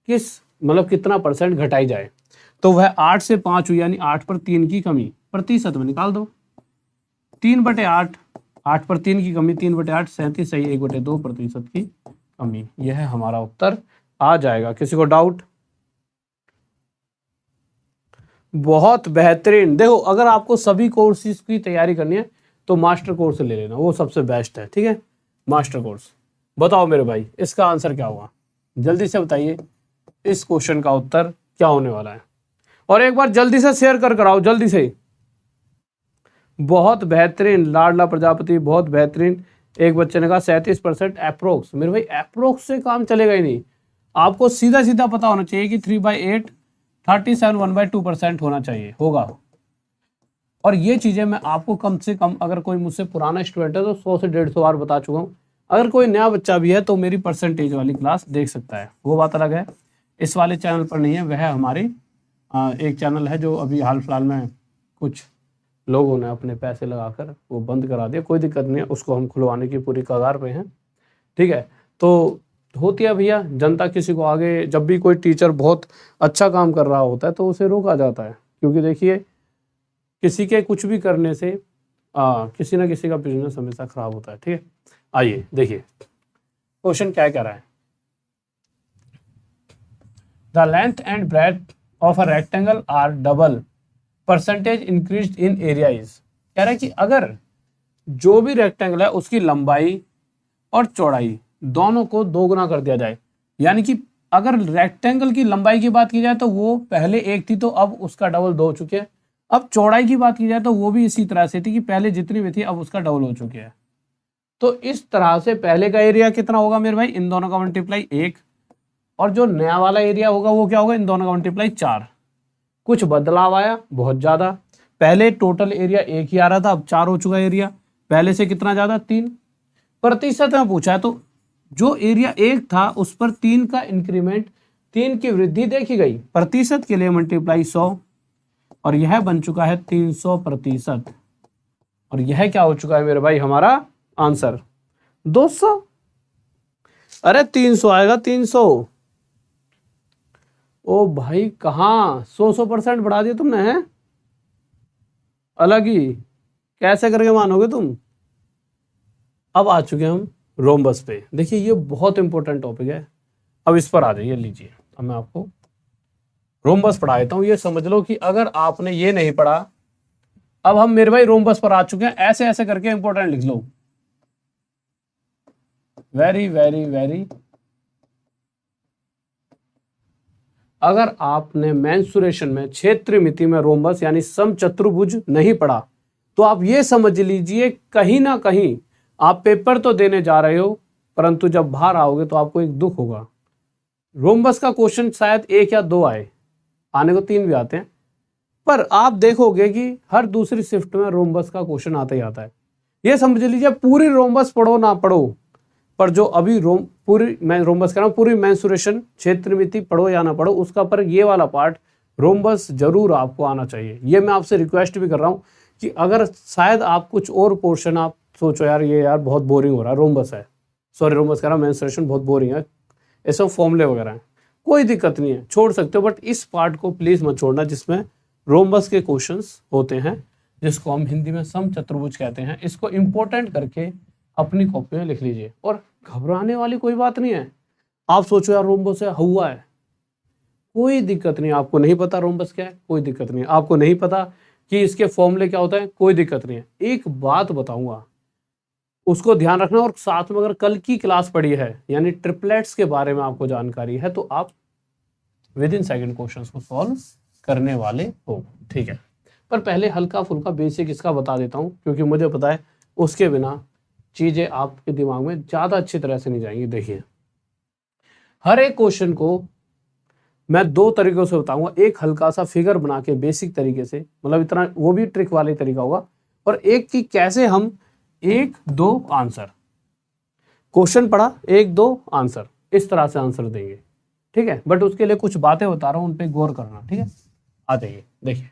किस मतलब कितना % घटाई जाए। तो वह 8 से 5 हुई, यानी 8 पर 3 की कमी, प्रतिशत में निकाल दो, 3/8, 8 पर 3 की कमी 3/8, 37 सही, 1/2% की कमी। यह हमारा उत्तर आ जाएगा। किसी को डाउट? बहुत बेहतरीन। देखो अगर आपको सभी कोर्सेज की तैयारी करनी है तो मास्टर कोर्स ले लेना, वो सबसे बेस्ट है, ठीक है, मास्टर कोर्स। बताओ मेरे भाई इसका आंसर क्या हुआ, जल्दी से बताइए, इस क्वेश्चन का उत्तर क्या होने वाला है, और एक बार जल्दी से शेयर कर कराओ, जल्दी से। बहुत बेहतरीन लाडला प्रजापति, बहुत बेहतरीन। एक बच्चे ने कहा 37% अप्रोक्स। मेरे भाई अप्रोक्स से काम चलेगा ही नहीं, आपको सीधा सीधा पता होना चाहिए कि 3/8 37 1/2% होना चाहिए, होगा। और ये चीजें मैं आपको कम से कम, अगर कोई मुझसे पुराना स्टूडेंट है तो 100 से 150 बार बता चुका हूँ। अगर कोई नया बच्चा भी है तो मेरी परसेंटेज वाली क्लास देख सकता है, वो बात अलग है। इस वाले चैनल पर नहीं है, वह हमारी एक चैनल है जो अभी हाल फिलहाल में कुछ लोगों ने अपने पैसे लगाकर वो बंद करा दिया। कोई दिक्कत नहीं है, उसको हम खुलवाने की पूरी कगार पे हैं, ठीक है। तो होती है भैया, जनता किसी को आगे, जब भी कोई टीचर बहुत अच्छा काम कर रहा होता है तो उसे रोका जाता है, क्योंकि देखिए किसी के कुछ भी करने से किसी ना किसी का बिजनेस हमेशा खराब होता है, ठीक है। आइए देखिए क्वेश्चन क्या कह रहा है, the length and breadth of a rectangle are double, percentage increase in area is. कह रहा है कि अगर जो भी रेक्टेंगल है उसकी लंबाई और चौड़ाई दोनों को 2 गुना कर दिया जाए, यानी कि अगर रेक्टेंगल की लंबाई की बात की जाए तो वो पहले 1 थी तो अब उसका डबल 2 हो चुके हैं। अब चौड़ाई की बात की जाए तो वो भी इसी तरह से थी कि पहले जितनी भी थी अब उसका डबल हो चुकी है। तो इस तरह से पहले का एरिया कितना होगा मेरे भाई, इन दोनों का मल्टीप्लाई 1, और जो नया वाला एरिया होगा वो क्या होगा, इन दोनों का मल्टीप्लाई 4। कुछ बदलाव आया बहुत ज्यादा, पहले टोटल एरिया 1 ही आ रहा था, अब 4 हो चुका एरिया, पहले से कितना ज्यादा, 3। प्रतिशत में पूछा है तो जो एरिया 1 था उस पर 3 का इंक्रीमेंट, 3 की वृद्धि देखी गई, प्रतिशत के लिए मल्टीप्लाई 100, और यह बन चुका है 300%। और यह क्या हो चुका है मेरे भाई, हमारा आंसर 200। अरे 300 आएगा, 300। ओ भाई कहाँ 100% बढ़ा दिया तुमने, है अलग ही, कैसे करके मानोगे तुम। अब आ चुके हम रोम्बस पे। देखिए ये बहुत इंपॉर्टेंट टॉपिक है, अब इस पर आ जाइए, लीजिए अब मैं आपको रोम्बस पढ़ा देता हूँ। ये समझ लो कि अगर आपने ये नहीं पढ़ा, अब हम मेरे भाई रोम्बस पर आ चुके हैं, ऐसे ऐसे करके इंपॉर्टेंट लिख लो, वेरी वेरी वेरी। अगर आपने मेंसुरेशन में क्षेत्रमिति में रोम्बस यानी समचतुर्भुज नहीं पढ़ा तो आप ये समझ लीजिए कहीं ना कहीं आप पेपर तो देने जा रहे हो, परंतु जब बाहर आओगे तो आपको एक दुख होगा। रोम्बस का क्वेश्चन शायद 1 या 2 आए, आने को 3 भी आते हैं, पर आप देखोगे कि हर दूसरी शिफ्ट में रोम्बस का क्वेश्चन आता ही आता है। ये समझ लीजिए पूरी रोम्बस पढ़ो ना पढ़ो, पर जो अभी पूरी मैं रोम्बस कह रहा हूँ, पूरी मेंसुरेशन क्षेत्रमिति पढ़ो या ना पढ़ो, उसका पर ये वाला पार्ट रोम्बस जरूर आपको आना चाहिए। ये मैं आपसे रिक्वेस्ट भी कर रहा हूँ कि अगर शायद आप कुछ और पोर्शन आप सोचो यार ये यार बहुत बोरिंग हो रहा है, रोम्बस है, सॉरी रोम्बस कह रहा हूँ, मेंस्ट्रुएशन बहुत बोरिंग है, इसमें फॉर्मूले वगैरह हैं, कोई दिक्कत नहीं है, छोड़ सकते हो, बट इस पार्ट को प्लीज मत छोड़ना जिसमें रोम्बस के क्वेश्चंस होते हैं, जिसको हम हिंदी में समचतुर्भुज कहते हैं। इसको इंपॉर्टेंट करके अपनी कॉपी में लिख लीजिए, और घबराने वाली कोई बात नहीं है। आप सोचो यार रोम्बस है, हुआ है, कोई दिक्कत नहीं, आपको नहीं पता रोम्बस क्या है, कोई दिक्कत नहीं, आपको नहीं पता कि इसके फॉर्मूले क्या होता है, कोई दिक्कत नहीं है। एक बात बताऊंगा, उसको ध्यान रखना, और साथ में अगर कल की क्लास पढ़ी है यानी ट्रिपलेट्स के बारे में आपको जानकारी है, तो आप विद इन सेकंड क्वेश्चंस को सॉल्व करने वाले हो, ठीक है। पर पहले हल्का फुल्का बेसिक इसका बता देता हूं, क्योंकि मुझे पता है उसके बिना चीजें आपके दिमाग में ज्यादा अच्छी तरह से नहीं जाएंगी। देखिए, हर एक क्वेश्चन को मैं दो तरीकों से बताऊंगा, एक हल्का सा फिगर बना के बेसिक तरीके से, मतलब इतना वो भी ट्रिक वाले तरीका होगा, और एक की कैसे हम 1-2 आंसर, क्वेश्चन पढ़ा 1-2 आंसर, इस तरह से आंसर देंगे, ठीक है। बट उसके लिए कुछ बातें बता रहा हूं, उन पे गौर करना, ठीक है। आ जाइए, देखिए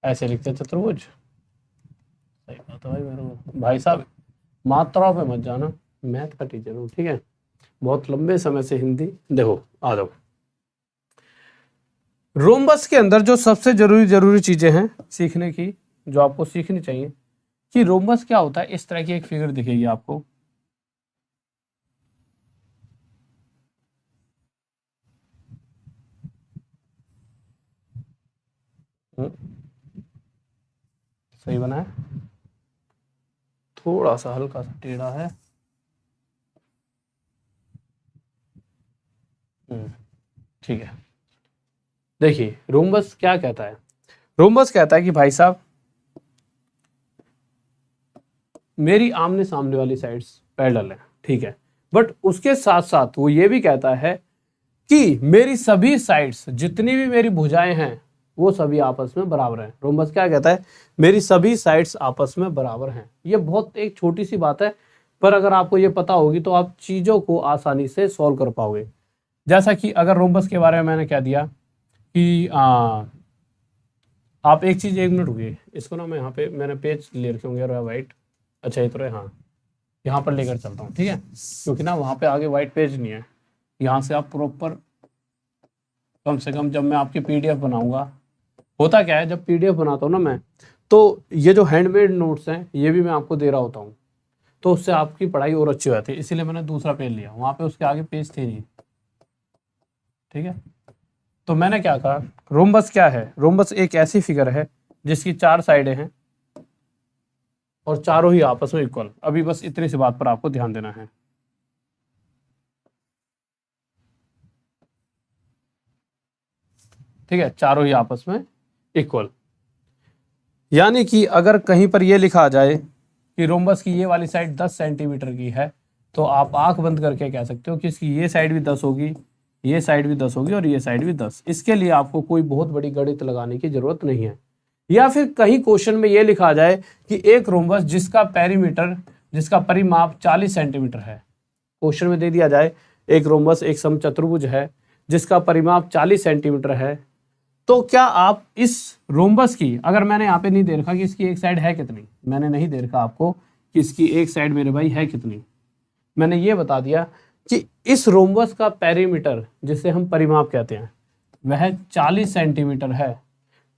ऐसे लिखते हैं चतुर्भुज, सही बात है भाई, मेरे को भाई साहब मात्राओं पे मत जाना, मैथ का टीचर हूँ, ठीक है, बहुत लंबे समय से हिंदी। देखो आ जाओ, रोम्बस के अंदर जो सबसे जरूरी चीजें हैं सीखने की, जो आपको सीखनी चाहिए कि रोम्बस क्या होता है। इस तरह की एक फिगर दिखेगी आपको, सही बना है, थोड़ा सा हल्का सा टेढ़ा है, ठीक है। देखिए रोम्बस क्या कहता है, रोम्बस कहता है कि भाई साहब मेरी आमने सामने वाली साइड्स पैरेलल है, ठीक है, बट उसके साथ साथ वो ये भी कहता है कि मेरी सभी साइड्स, जितनी भी मेरी भुजाएं हैं, वो सभी आपस में बराबर हैं। रोम्बस क्या कहता है, मेरी सभी साइड्स आपस में बराबर हैं। ये बहुत एक छोटी सी बात है, पर अगर आपको ये पता होगी तो आप चीजों को आसानी से सॉल्व कर पाओगे। जैसा कि अगर रोम्बस के बारे में मैंने क्या दिया कि आप एक चीज, 1 मिनट रुकिए, इसको ना मैं यहाँ पे मैंने पेज ले रखे होंगे वाइट, अच्छा ये तो है, हाँ यहाँ पर लेकर चलता हूँ, ठीक है, क्योंकि ना वहाँ पे आगे वाइट पेज नहीं है, यहाँ से आप प्रॉपर, कम से कम जब मैं आपकी पीडीएफ बनाऊंगा, होता क्या है जब पीडीएफ बनाता हूँ ना मैं, तो ये जो हैंडमेड नोट्स हैं ये भी मैं आपको दे रहा होता हूँ, तो उससे आपकी पढ़ाई और अच्छी हो जाती है, इसीलिए मैंने दूसरा पेज लिया, वहाँ पे उसके आगे पेज थे नहीं, ठीक है। तो मैंने क्या कहा, रोम्बस क्या है, रोम्बस एक ऐसी फिगर है जिसकी 4 साइडें हैं और चारों ही आपस में इक्वल। अभी बस इतनी सी बात पर आपको ध्यान देना है, ठीक है, चारों ही आपस में इक्वल। यानी कि अगर कहीं पर यह लिखा जाए कि रोम्बस की ये वाली साइड 10 सेंटीमीटर की है, तो आप आंख बंद करके कह सकते हो कि इसकी ये साइड भी 10 होगी, ये साइड भी 10 होगी और ये साइड भी 10। इसके लिए आपको कोई बहुत बड़ी गणित लगाने की जरूरत नहीं है। या फिर कहीं क्वेश्चन में यह लिखा जाए कि एक रोम्बस जिसका पेरीमीटर, जिसका परिमाप 40 सेंटीमीटर है, क्वेश्चन में दे दिया जाए एक रोम्बस एक समचतुर्भुज है जिसका परिमाप 40 सेंटीमीटर है, तो क्या आप इस रोम्बस की, अगर मैंने यहाँ पे नहीं दे रखा कि इसकी एक साइड है कितनी, मैंने नहीं दे रखा आपको कि इसकी एक साइड मेरे भाई है कितनी, मैंने ये बता दिया कि इस रोम्बस का पेरीमीटर, जिसे हम परिमाप कहते हैं, वह 40 सेंटीमीटर है,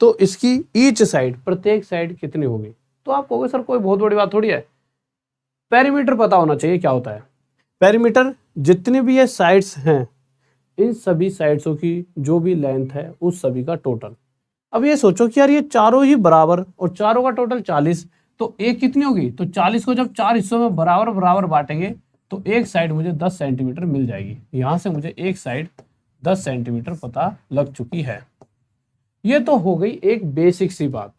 तो इसकी ईच साइड, प्रत्येक साइड कितनी होगी। तो आप कहोगे सर कोई बहुत बड़ी बात थोड़ी है, पेरीमीटर पता होना चाहिए क्या होता है। पेरीमीटर जितनी भी ये साइड्स हैं, इन सभी साइड्सों की जो भी लेंथ है उस सभी का टोटल। अब ये सोचो कि यार ये चारों ही बराबर और चारों का टोटल 40, तो एक कितनी होगी, तो 40 को जब 4 हिस्सों में बराबर बराबर बांटेंगे तो एक साइड मुझे 10 सेंटीमीटर मिल जाएगी। यहां से मुझे एक साइड 10 सेंटीमीटर पता लग चुकी है। ये तो हो गई एक बेसिक सी बात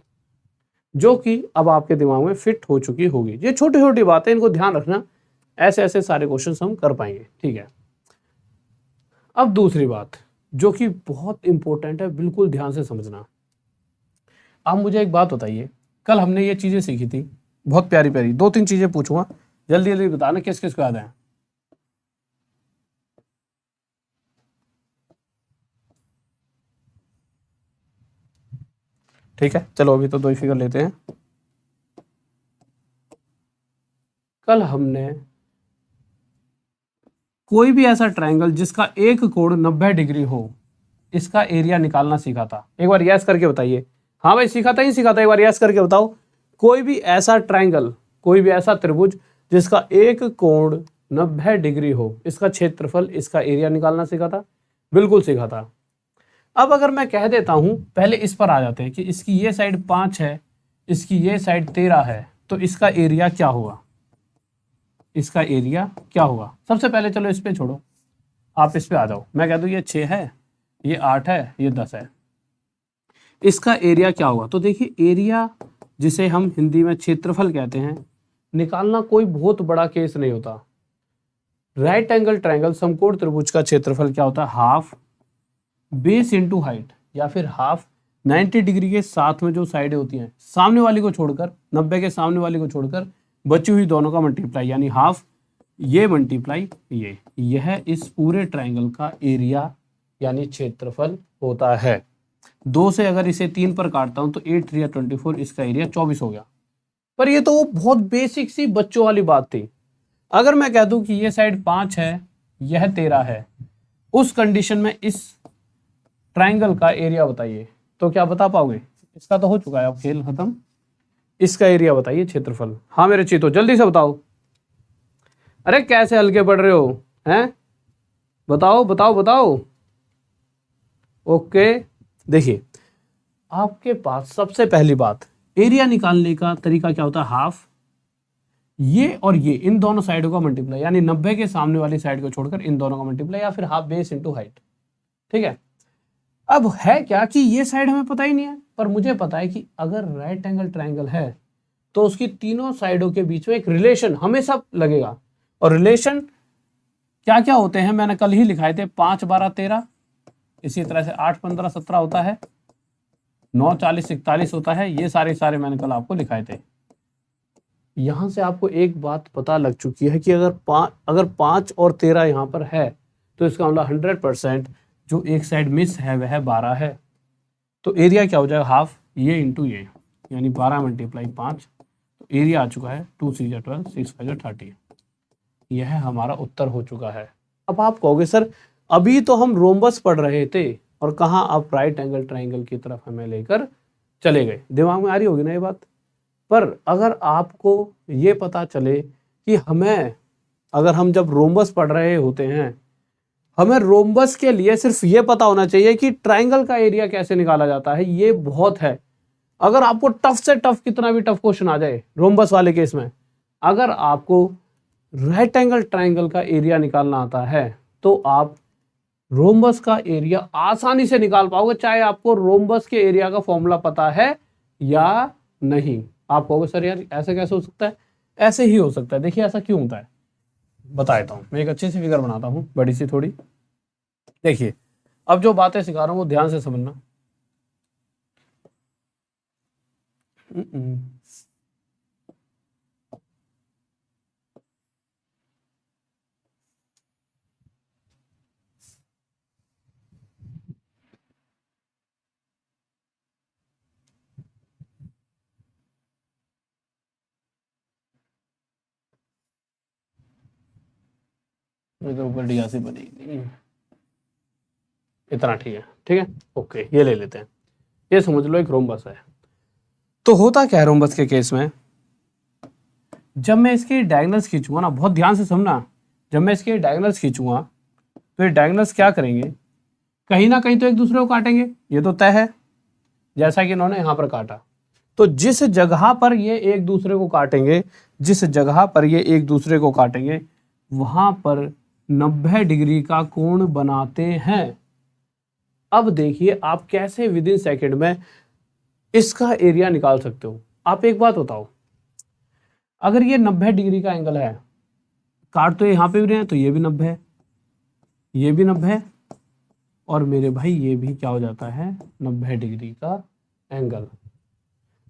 जो कि अब आपके दिमाग में फिट हो चुकी होगी। ये छोटी छोटी बातें, इनको ध्यान रखना, ऐसे ऐसे सारे क्वेश्चन हम कर पाएंगे, ठीक है। अब दूसरी बात जो कि बहुत इंपॉर्टेंट है, बिल्कुल ध्यान से समझना। आप मुझे एक बात बताइए, कल हमने ये चीजें सीखी थी, बहुत प्यारी प्यारी 2-3 चीजें पूछूंगा, जल्दी जल्दी बताना किस किस को याद है। ठीक है, चलो अभी तो 2 ही फिगर लेते हैं। कल हमने कोई भी ऐसा ट्रायंगल जिसका एक कोण 90 डिग्री हो, इसका एरिया निकालना सीखा था। एक बार यस करके बताइए। हाँ भाई सीखा था ही सीखा था, एक बार यस करके बताओ। कोई भी ऐसा ट्रायंगल, कोई भी ऐसा त्रिभुज जिसका एक कोण 90 डिग्री हो, इसका क्षेत्रफल, इसका एरिया निकालना सीखा था। बिल्कुल सीखा था। अब अगर मैं कह देता हूं, पहले इस पर आ जाते हैं कि इसकी ये साइड 5 है, इसकी ये साइड 13 है, तो इसका एरिया क्या होगा? इसका एरिया क्या होगा? सबसे पहले चलो इस पे छोड़ो, आप इस पे आ जाओ। मैं कह दूं ये 6 है, ये 8 है, ये 10 है, इसका एरिया क्या होगा? तो देखिए एरिया, जिसे हम हिंदी में क्षेत्रफल कहते हैं, निकालना कोई बहुत बड़ा केस नहीं होता। राइट एंगल ट्रायंगल समकोण त्रिभुज का क्षेत्रफल क्या होता है? हाफ बेस इंटू हाइट, या फिर हाफ 90 डिग्री के साथ में जो साइडें होती हैं, सामने वाली को छोड़कर, 90 के सामने वाली को छोड़कर बची हुई दोनों का मल्टीप्लाई, यानी हाफ ये मल्टीप्लाई ये, यह इस पूरे ट्रायंगल का एरिया यानी क्षेत्रफल होता है। 2 से अगर इसे 3 पर काटता हूं तो 8 3 24, इसका एरिया 24 हो गया। पर ये तो वो बहुत बेसिक सी बच्चों वाली बात थी। अगर मैं कह दूं कि ये साइड 5 है, यह 13 है, उस कंडीशन में इस ट्रायंगल का एरिया बताइए, तो क्या बता पाओगे? इसका तो हो चुका है, अब खेल खत्म। इसका एरिया बताइए, क्षेत्रफल। हाँ मेरे चीतो जल्दी से बताओ। अरे कैसे हल्के पड़ रहे हो हैं? बताओ बताओ बताओ। ओके, देखिए आपके पास सबसे पहली बात, एरिया निकालने का तरीका क्या होता है? हाफ ये और ये, इन दोनों साइडों का मल्टीप्लाई, यानी 90 के सामने वाली साइड को छोड़कर इन दोनों का मल्टीप्लाई, या फिर हाफ बेस इंटू हाइट। ठीक है, अब है क्या कि ये साइड हमें पता ही नहीं है, पर मुझे पता है कि अगर राइट एंगल ट्रायंगल है तो उसकी तीनों साइडों के बीच में एक रिलेशन हमेशा लगेगा। और रिलेशन क्या क्या होते हैं मैंने कल ही लिखाए थे। 5 12 13, इसी तरह से 8 15 17 होता है, 9 40 41 होता है। ये सारे मैंने कल आपको लिखाए थे। यहां से आपको एक बात पता लग चुकी है कि अगर 5 और 13 यहां पर है, तो इसका मतलब 100% जो एक साइड मिस है वह 12 है। तो एरिया क्या हो जाएगा? हाफ ये इंटू ये, यानी 12 मल्टीप्लाई 5, तो एरिया आ चुका है 2 3 12 6 5 30। यह हमारा उत्तर हो चुका है। अब आप कहोगे सर अभी तो हम रोम्बस पढ़ रहे थे, और कहाँ आप राइट एंगल ट्रायंगल की तरफ हमें लेकर चले गए। दिमाग में आ रही होगी ना ये बात? पर अगर आपको ये पता चले कि हमें, अगर हम जब रोम्बस पढ़ रहे होते हैं, हमें रोम्बस के लिए सिर्फ ये पता होना चाहिए कि ट्रायंगल का एरिया कैसे निकाला जाता है, ये बहुत है। अगर आपको टफ से टफ, कितना भी टफ क्वेश्चन आ जाए रोम्बस वाले केस में, अगर आपको राइट एंगल ट्रायंगल का एरिया निकालना आता है, तो आप रोम्बस का एरिया आसानी से निकाल पाओगे, चाहे आपको रोम्बस के एरिया का फॉर्मूला पता है या नहीं। आप कहोगे सर यार ऐसे कैसे हो सकता है? ऐसे ही हो सकता है। देखिए ऐसा क्यों होता है, बता देता हूँ। मैं एक अच्छी सी फिगर बनाता हूँ, बड़ी सी थोड़ी। देखिए अब जो बातें सिखा रहा हूँ वो ध्यान से समझना। तो ऊपर डी से बनेगी, इतना ठीक है। ठीक है, ओके, ये ले लेते हैं। ये समझ लो एक रोम्बस है। तो होता क्या है रोम्बस के केस में, जब मैं इसके डायगोनल्स खींचूंगा ना, बहुत ध्यान से समझना, जब मैं इसके डायगोनल्स खींचूंगा तो ये डायगोनल्स क्या करेंगे? कहीं ना कहीं तो एक दूसरे को काटेंगे, ये तो तय है, जैसा कि इन्होंने यहां पर काटा। तो जिस जगह पर ये एक दूसरे को काटेंगे, जिस जगह पर ये एक दूसरे को काटेंगे, वहां पर 90 डिग्री का कोण बनाते हैं। अब देखिए आप कैसे विद इन सेकेंड में इसका एरिया निकाल सकते हो। आप एक बात बताओ, अगर ये 90 डिग्री का एंगल है, काट तो यहां पे भी रहे हैं, तो ये भी 90 है, ये भी 90 है, और मेरे भाई ये भी क्या हो जाता है? 90 डिग्री का एंगल।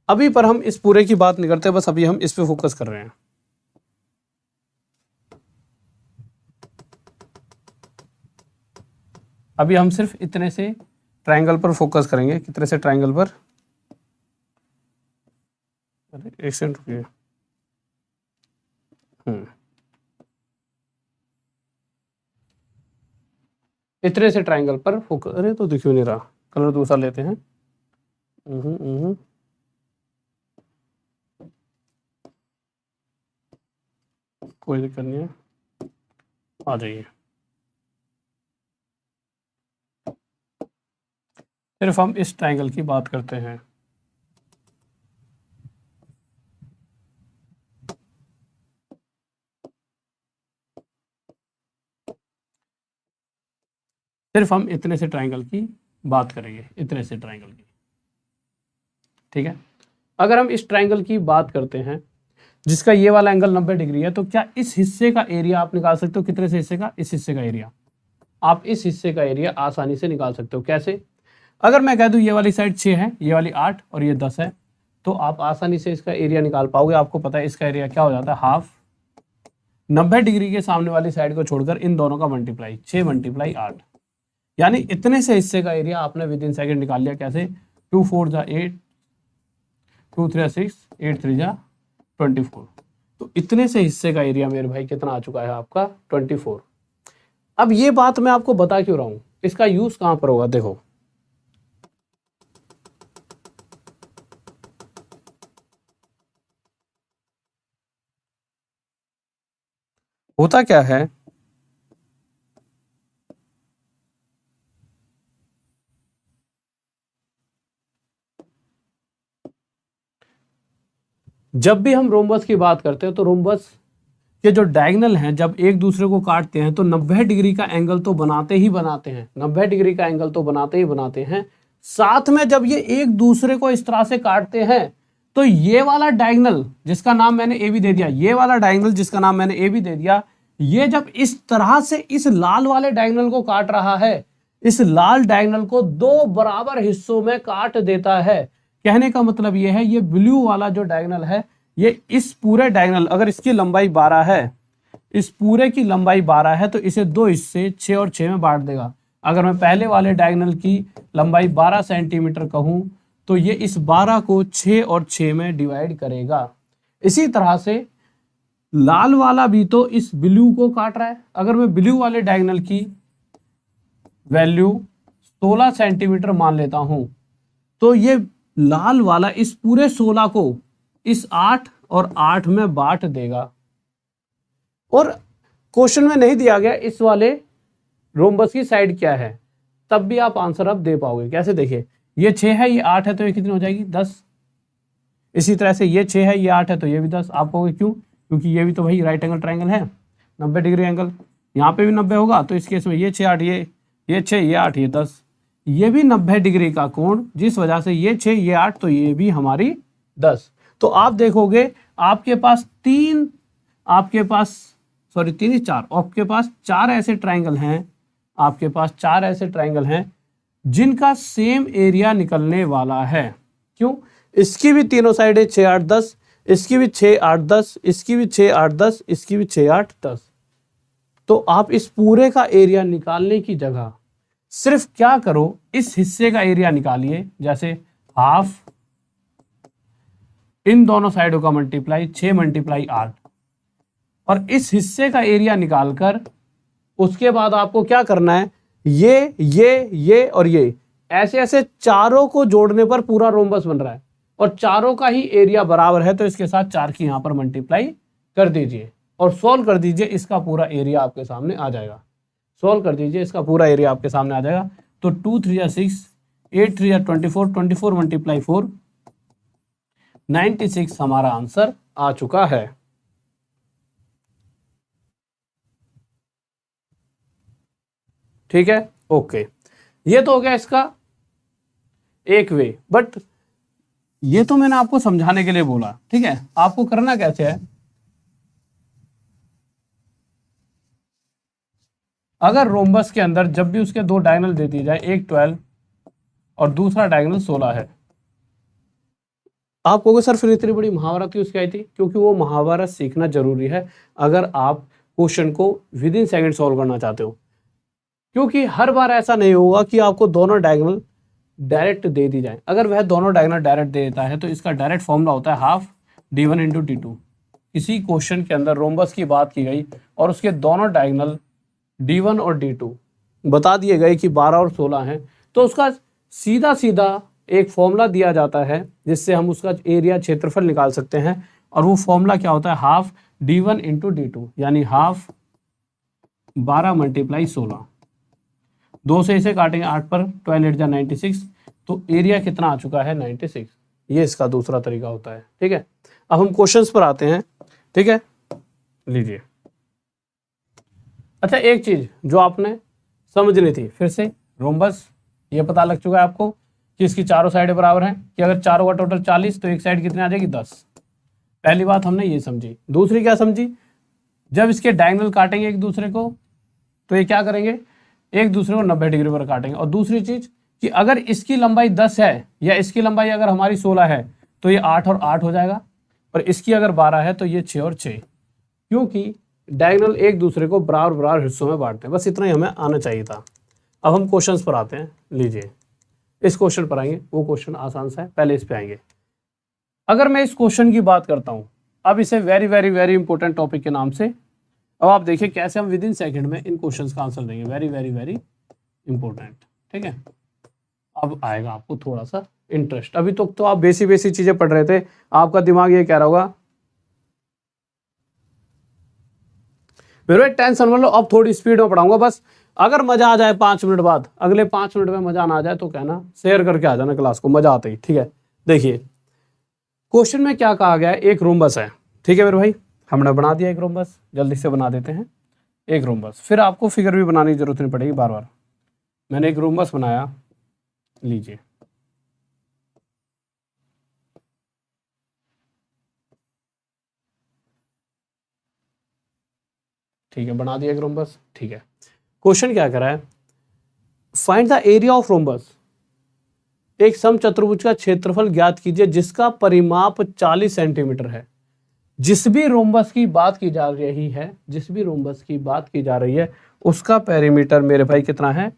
अभी पर हम इस पूरे की बात नहीं करते, बस अभी हम इस पे फोकस कर रहे हैं। अभी हम सिर्फ इतने से ट्रायंगल पर फोकस करेंगे। कितने से ट्रायंगल पर? अरे एक सेकंड रुकिए। इतने से ट्राइंगल पर फोकस, अरे तो दिख नहीं रहा, कलर दूसरा लेते हैं। कोई दिक्कत नहीं है, आ जाइए। सिर्फ हम इस ट्राइंगल की बात करते हैं। सिर्फ हम इतने से ट्राइंगल की बात करेंगे, इतने से ट्राइंगल की, ठीक है। अगर हम इस ट्राइंगल की बात करते हैं जिसका ये वाला एंगल 90 डिग्री है, तो क्या इस हिस्से का एरिया आप निकाल सकते हो? कितने से हिस्से का? इस हिस्से का एरिया। आप इस हिस्से का एरिया आसानी से निकाल सकते हो। कैसे? अगर मैं कह दूं ये वाली साइड 6 है, ये वाली 8 और ये 10 है, तो आप आसानी से इसका एरिया निकाल पाओगे। आपको पता है इसका एरिया क्या हो जाता है, हाफ 90 डिग्री के सामने वाली साइड को छोड़कर इन दोनों का मल्टीप्लाई, 6 मल्टीप्लाई 8, यानी इतने से हिस्से का एरिया आपने विद इन सेकेंड निकाल लिया। कैसे? 2 4 जा 8, 2 3 6, 8 3 जा 24। तो इतने से हिस्से का एरिया मेरे भाई कितना आ चुका है आपका? 24। अब ये बात मैं आपको बता क्यों रहा हूं, इसका यूज कहां पर होगा? देखो, होता क्या है, जब भी हम रोम्बस की बात करते हैं तो रोम्बस के जो डायगोनल हैं जब एक दूसरे को काटते हैं तो 90 डिग्री का एंगल तो बनाते ही बनाते हैं, 90 डिग्री का एंगल तो बनाते ही बनाते हैं। साथ में जब ये एक दूसरे को इस तरह से काटते हैं तो ये वाला डायगोनल जिसका नाम मैंने ए बी दे दिया, ये वाला डायगोनल जिसका नाम मैंने ए बी दे दिया, ये जब इस तरह से इस लाल वाले डायगोनल को काट रहा है, इस लाल डायगोनल को दो बराबर हिस्सों में काट देता है। कहने का मतलब ये है, ये ब्लू वाला जो डायगोनल है, ये इस पूरे डायगोनल, अगर इसकी लंबाई 12 है, इस पूरे की लंबाई 12 है, तो इसे दो हिस्से 6 और 6 में बांट देगा। अगर मैं पहले वाले डायगोनल की लंबाई 12 सेंटीमीटर कहूं तो ये इस 12 को 6 और 6 में डिवाइड करेगा। इसी तरह से लाल वाला भी तो इस ब्लू को काट रहा है। अगर मैं ब्लू वाले डायगोनल की वैल्यू 16 सेंटीमीटर मान लेता हूं तो ये लाल वाला इस पूरे 16 को इस 8 और 8 में बांट देगा। और क्वेश्चन में नहीं दिया गया इस वाले रोम्बस की साइड क्या है, तब भी आप आंसर अब दे पाओगे। कैसे? देखिए, ये 6 है, ये 8 है, तो ये कितनी हो जाएगी? 10। इसी तरह से ये 6 है, ये 8 है, तो ये भी 10। आप कहोगे क्यों? क्योंकि ये भी तो भाई राइट एंगल ट्रायंगल है, 90 डिग्री एंगल, यहाँ पे भी 90 होगा। तो इस केस में ये 6 8, ये 6 ये 8 ये 10, ये भी 90 डिग्री का कोण, जिस वजह से ये 6 ये 8, तो ये भी हमारी 10। तो आप देखोगे आपके पास तीन आपके पास चार ऐसे ट्रायंगल हैं, आपके पास 4 ऐसे ट्रायंगल हैं जिनका सेम एरिया निकलने वाला है। क्यों? इसकी भी तीनों साइड है 6 8 10, इसकी भी 6 8 10, इसकी भी 6 8 10, इसकी भी 6 8 10। तो आप इस पूरे का एरिया निकालने की जगह सिर्फ क्या करो, इस हिस्से का एरिया निकालिए। जैसे हाफ इन दोनों साइडों का मल्टीप्लाई 6 मल्टीप्लाई 8, और इस हिस्से का एरिया निकालकर उसके बाद आपको क्या करना है, ये और ये ऐसे ऐसे चारों को जोड़ने पर पूरा रोम्बस बन रहा है और चारों का ही एरिया बराबर है, तो इसके साथ 4 की यहां पर मल्टीप्लाई कर दीजिए और सोल्व कर दीजिए। इसका पूरा एरिया आपके सामने आ जाएगा। सोल्व कर दीजिए, इसका पूरा एरिया आपके सामने आ जाएगा। तो 2 3 या 6, 8 3 या 24, 24 मल्टीप्लाई 4, 96 हमारा आंसर आ चुका है। ठीक है, ओके। ये तो हो गया इसका एक वे, बट ये तो मैंने आपको समझाने के लिए बोला, ठीक है। आपको करना कैसे है, अगर रोम्बस के अंदर जब भी उसके दो डायगोनल दे दी जाए, एक 12 और दूसरा डायगोनल 16 है, आप कहोगे सर फिर इतनी बड़ी महावरत क्यों उसकी आई थी? क्योंकि वो महावरत सीखना जरूरी है अगर आप क्वेश्चन को विद इन सेकेंड सॉल्व करना चाहते हो। क्योंकि हर बार ऐसा नहीं होगा कि आपको दोनों डायगोनल डायरेक्ट दे दी जाए। अगर वह दोनों डायगोनल डायरेक्ट दे देता है तो इसका डायरेक्ट फॉर्मूला होता है हाफ D1 इंटू D2। किसी क्वेश्चन के अंदर रोम्बस की बात की गई और उसके दोनों डायगोनल D1 और D2 बता दिए गए कि 12 और 16 हैं, तो उसका सीधा सीधा एक फॉर्मूला दिया जाता है जिससे हम उसका एरिया क्षेत्रफल निकाल सकते हैं, और वो फॉर्मूला क्या होता है, हाफ D1 इंटू D2, यानी हाफ 12 मल्टीप्लाई 16। 2 से इसे काटेंगे 8 पर, 12 8 जा 96, तो एरिया कितना आ चुका है 96। ये इसका दूसरा तरीका होता है। ठीक है, अब हम क्वेश्चंस पर आते हैं। ठीक है, लीजिए। अच्छा, एक चीज जो आपने समझनी थी, फिर से रोम्बस ये पता लग चुका है आपको कि इसकी चारों साइडें बराबर हैं, कि अगर चारों का टोटल 40 तो एक साइड कितनी आ जाएगी 10। पहली बात हमने ये समझी। दूसरी क्या समझी, जब इसके डायगोनल काटेंगे एक दूसरे को तो ये क्या करेंगे, एक दूसरे को 90 डिग्री पर काटेंगे। और दूसरी चीज कि अगर इसकी लंबाई 10 है या इसकी लंबाई अगर हमारी 16 है तो ये 8 और 8 हो जाएगा, और इसकी अगर 12 है तो ये 6 और 6, क्योंकि डायगोनल एक दूसरे को बराबर बराबर हिस्सों में बांटते हैं। बस इतना ही हमें आना चाहिए था। अब हम क्वेश्चंस पर आते हैं। लीजिए, इस क्वेश्चन पर आएंगे। वो क्वेश्चन आसान सा है, पहले इस पे आएंगे। अगर मैं इस क्वेश्चन की बात करता हूं, अब इसे very very very important topic के नाम से, अब आप देखिए कैसे हम विद इन सेकेंड में इन क्वेश्चंस का आंसर देंगे। Very very very important. ठीक है, अब आएगा आपको थोड़ा सा इंटरेस्ट। अभी तो आप बेसिक चीजें पढ़ रहे थे, आपका दिमाग ये कह रहा होगा मेरे भाई टेंशन मत लो, अब थोड़ी स्पीड में पढ़ाऊंगा बस। अगर मजा आ जाए 5 मिनट बाद, अगले 5 मिनट में मजा ना आ जाए तो कहना, शेयर करके आ जाना क्लास को, मजा आता ही। ठीक है, देखिए क्वेश्चन में क्या कहा गया है, एक रोम्बस है। ठीक है मेरे भाई, हमने बना दिया एक रोम्बस, जल्दी से बना देते हैं एक रोम्बस, फिर आपको फिगर भी बनाने की जरूरत नहीं पड़ेगी बार बार। मैंने एक रोम्बस बनाया, लीजिए। ठीक है, बना दिया एक रोम्बस। ठीक है, क्वेश्चन क्या कर रहा है, find the area of rhombus. एक समचतुर्भुज का क्षेत्रफल ज्ञात कीजिए जिसका परिमाप 40 सेंटीमीटर है। जिस भी रोम्बस की बात की जा रही है, जिस भी रोम्बस की बात की जा रही है, उसका पेरीमीटर मेरे भाई कितना है,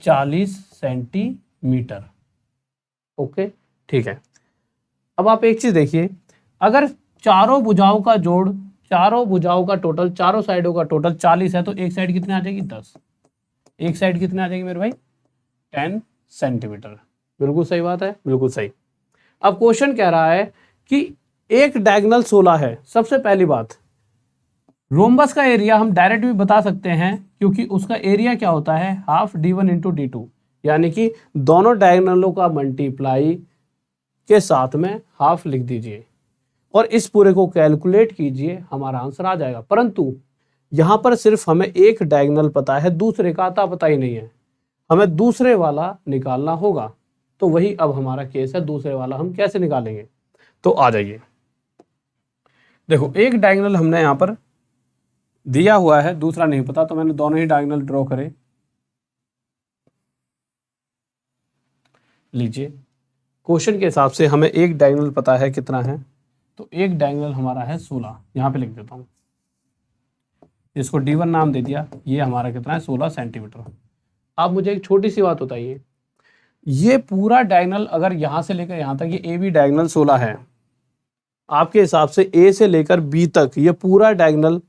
40 सेंटीमीटर। ओके, ठीक है। अब आप एक चीज देखिए, अगर चारों भुजाओं का जोड़, चारों भुजाओं का टोटल, चारों साइडों का टोटल 40 है, तो एक साइड कितने आ जाएगी 10। एक साइड कितने आ जाएगी मेरे भाई 10 सेंटीमीटर। बिल्कुल सही बात है, बिल्कुल सही। अब क्वेश्चन कह रहा है कि एक डायगोनल 16 है। सबसे पहली बात, रोम्बस का एरिया हम डायरेक्ट भी बता सकते हैं, क्योंकि उसका एरिया क्या होता है, हाफ D1 इंटू D2, यानी कि दोनों डायगोनलों का मल्टीप्लाई के साथ में हाफ लिख दीजिए और इस पूरे को कैलकुलेट कीजिए, हमारा आंसर आ जाएगा। परंतु यहां पर सिर्फ हमें एक डायगोनल पता है, दूसरे का आता पता ही नहीं है, हमें दूसरे वाला निकालना होगा। तो वही अब हमारा केस है, दूसरे वाला हम कैसे निकालेंगे, तो आ जाइए। देखो, एक डायगोनल हमने यहां पर दिया हुआ है, दूसरा नहीं पता, तो मैंने दोनों ही डायगोनल ड्रॉ करे। लीजिए, क्वेश्चन के हिसाब से हमें एक डायगोनल पता है कितना है, तो एक डायगोनल हमारा है 16। यहां पे लिख देता हूं, इसको D1 नाम दे दिया। ये हमारा कितना है 16 सेंटीमीटर। आप मुझे एक छोटी सी बात बताइए, ये पूरा डायगोनल अगर यहां से लेकर यहां तक, ये ए बी डायगोनल 16 है, आपके हिसाब से ए से लेकर बी तक ये पूरा डायगोनल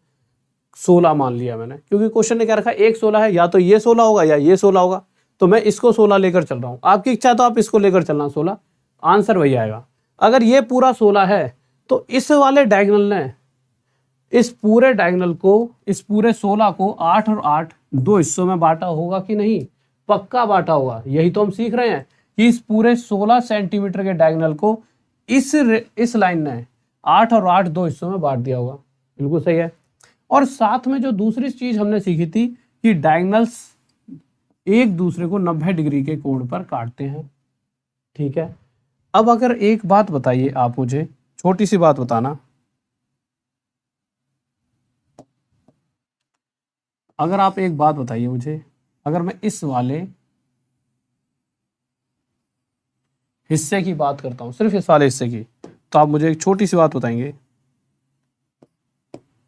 16 मान लिया मैंने, क्योंकि क्वेश्चन ने क्या रखा, एक 16 है, या तो ये 16 होगा या ये 16 होगा, तो मैं इसको 16 लेकर चल रहा हूं। आपकी इच्छा तो आप इसको लेकर चलना 16, आंसर वही आएगा। अगर ये पूरा 16 है तो इस वाले डायगोनल ने इस पूरे डायगोनल को, इस पूरे 16 को 8 और 8 दो हिस्सों में बांटा होगा कि नहीं, पक्का बांटा होगा। यही तो हम सीख रहे हैं कि इस पूरे 16 सेंटीमीटर के डायगोनल को इस लाइन ने 8 और 8 दो हिस्सों में बांट दिया होगा। बिल्कुल सही है। और साथ में जो दूसरी चीज हमने सीखी थी कि डायगोनल्स एक दूसरे को 90 डिग्री के कोण पर काटते हैं। ठीक है, अब अगर एक बात बताइए आप मुझे, छोटी सी बात बताना, अगर आप एक बात बताइए मुझे, अगर मैं इस वाले हिस्से की बात करता हूं, सिर्फ इस वाले हिस्से की, तो आप मुझे एक छोटी सी बात बताएंगे,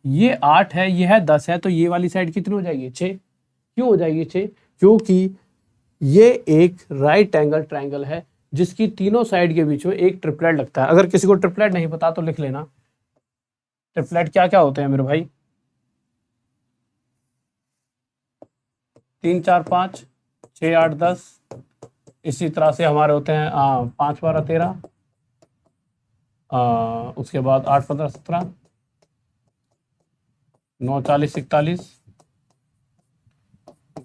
ये 8 है, ये है 10 है, तो ये वाली साइड कितनी हो जाएगी 6। क्यों हो जाएगी 6? क्योंकि ये एक राइट एंगल ट्रायंगल है जिसकी तीनों साइड के बीच में एक ट्रिपलेट लगता है। अगर किसी को ट्रिपलेट नहीं पता तो लिख लेना, ट्रिपलेट क्या क्या होते हैं मेरे भाई? 3 4 5 6 8 10, इसी तरह से हमारे होते हैं 5 12 13, उसके बाद 8 15 17, 9 40 41,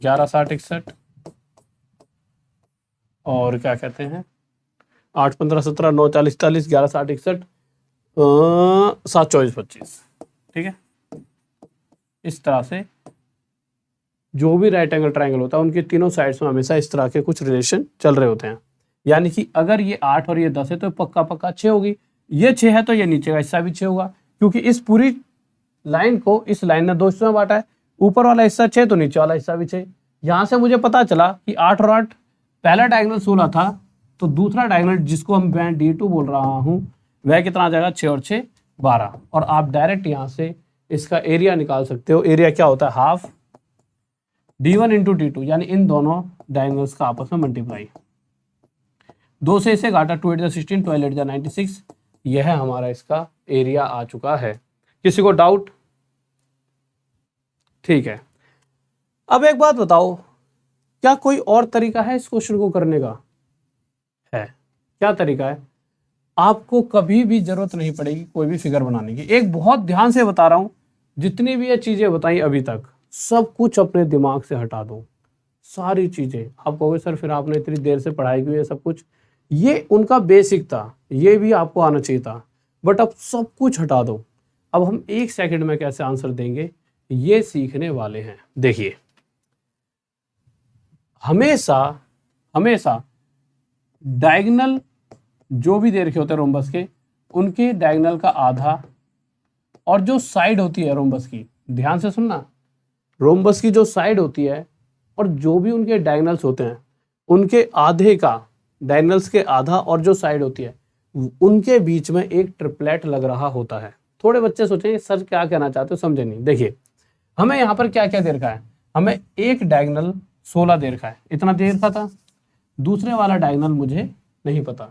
11 60 61, और क्या कहते हैं 8 15 17 9 40 41 11 60 61, 7 24 25। ठीक है, इस तरह से जो भी राइट एंगल ट्रायंगल होता है उनके तीनों साइड्स में हमेशा इस तरह के कुछ रिलेशन चल रहे होते हैं। यानी कि अगर ये 8 और ये 10 है तो पक्का पक्का 6 होगी, ये 6 है तो ये नीचे का हिस्सा भी 6 होगा, क्योंकि इस पूरी लाइन को इस लाइन ने दो हिस्सों में बांटा है, ऊपर वाला हिस्सा 6 तो नीचे वाला हिस्सा भी 6। यहाँ से मुझे पता चला कि 8 और 8, पहला डायगोनल 16 था तो दूसरा डायगोनल जिसको हम मैं D2 बोल रहा हूँ वह कितना आ जाएगा, 6 और 6 12। और आप डायरेक्ट यहाँ से इसका एरिया निकाल सकते हो। एरिया क्या होता है, हाफ D1 इंटू D2, यानी इन दोनों डायगोनल्स का आपस में मल्टीप्लाई। 2 से इसे घाटा, 2 8 जा 16, 12 8 जा 96, यह हमारा इसका एरिया आ चुका है। किसी को डाउट? ठीक है, अब एक बात बताओ, क्या कोई और तरीका है इस क्वेश्चन को करने का? है। क्या तरीका है? आपको कभी भी जरूरत नहीं पड़ेगी कोई भी फिगर बनाने की। एक बहुत ध्यान से बता रहा हूं, जितनी भी ये चीजें बताई अभी तक सब कुछ अपने दिमाग से हटा दो, सारी चीजें। आप कहोगे सर फिर आपने इतनी देर से पढ़ाई की है सब कुछ, ये उनका बेसिक था, ये भी आपको आना चाहिए था, बट अब सब कुछ हटा दो। अब हम 1 सेकंड में कैसे आंसर देंगे ये सीखने वाले हैं। देखिए, हमेशा हमेशा डायगोनल जो भी दे रखे होते हैं रोम्बस के, उनके डायगोनल का आधा और जो साइड होती है रोम्बस की, ध्यान से सुनना, रोम्बस की जो साइड होती है और जो भी उनके डायगोनल्स होते हैं उनके आधे का, डायगोनल्स के आधा और जो साइड होती है उनके बीच में एक ट्रिपलेट लग रहा होता है। थोड़े बच्चे सोचेंगे सर क्या कहना चाहते हो, समझे नहीं। देखिए, हमें यहाँ पर क्या क्या दे रखा है, हमें एक डायगोनल 16 दे रखा है, इतना दे रखा था। दूसरे वाला डायगोनल मुझे नहीं पता,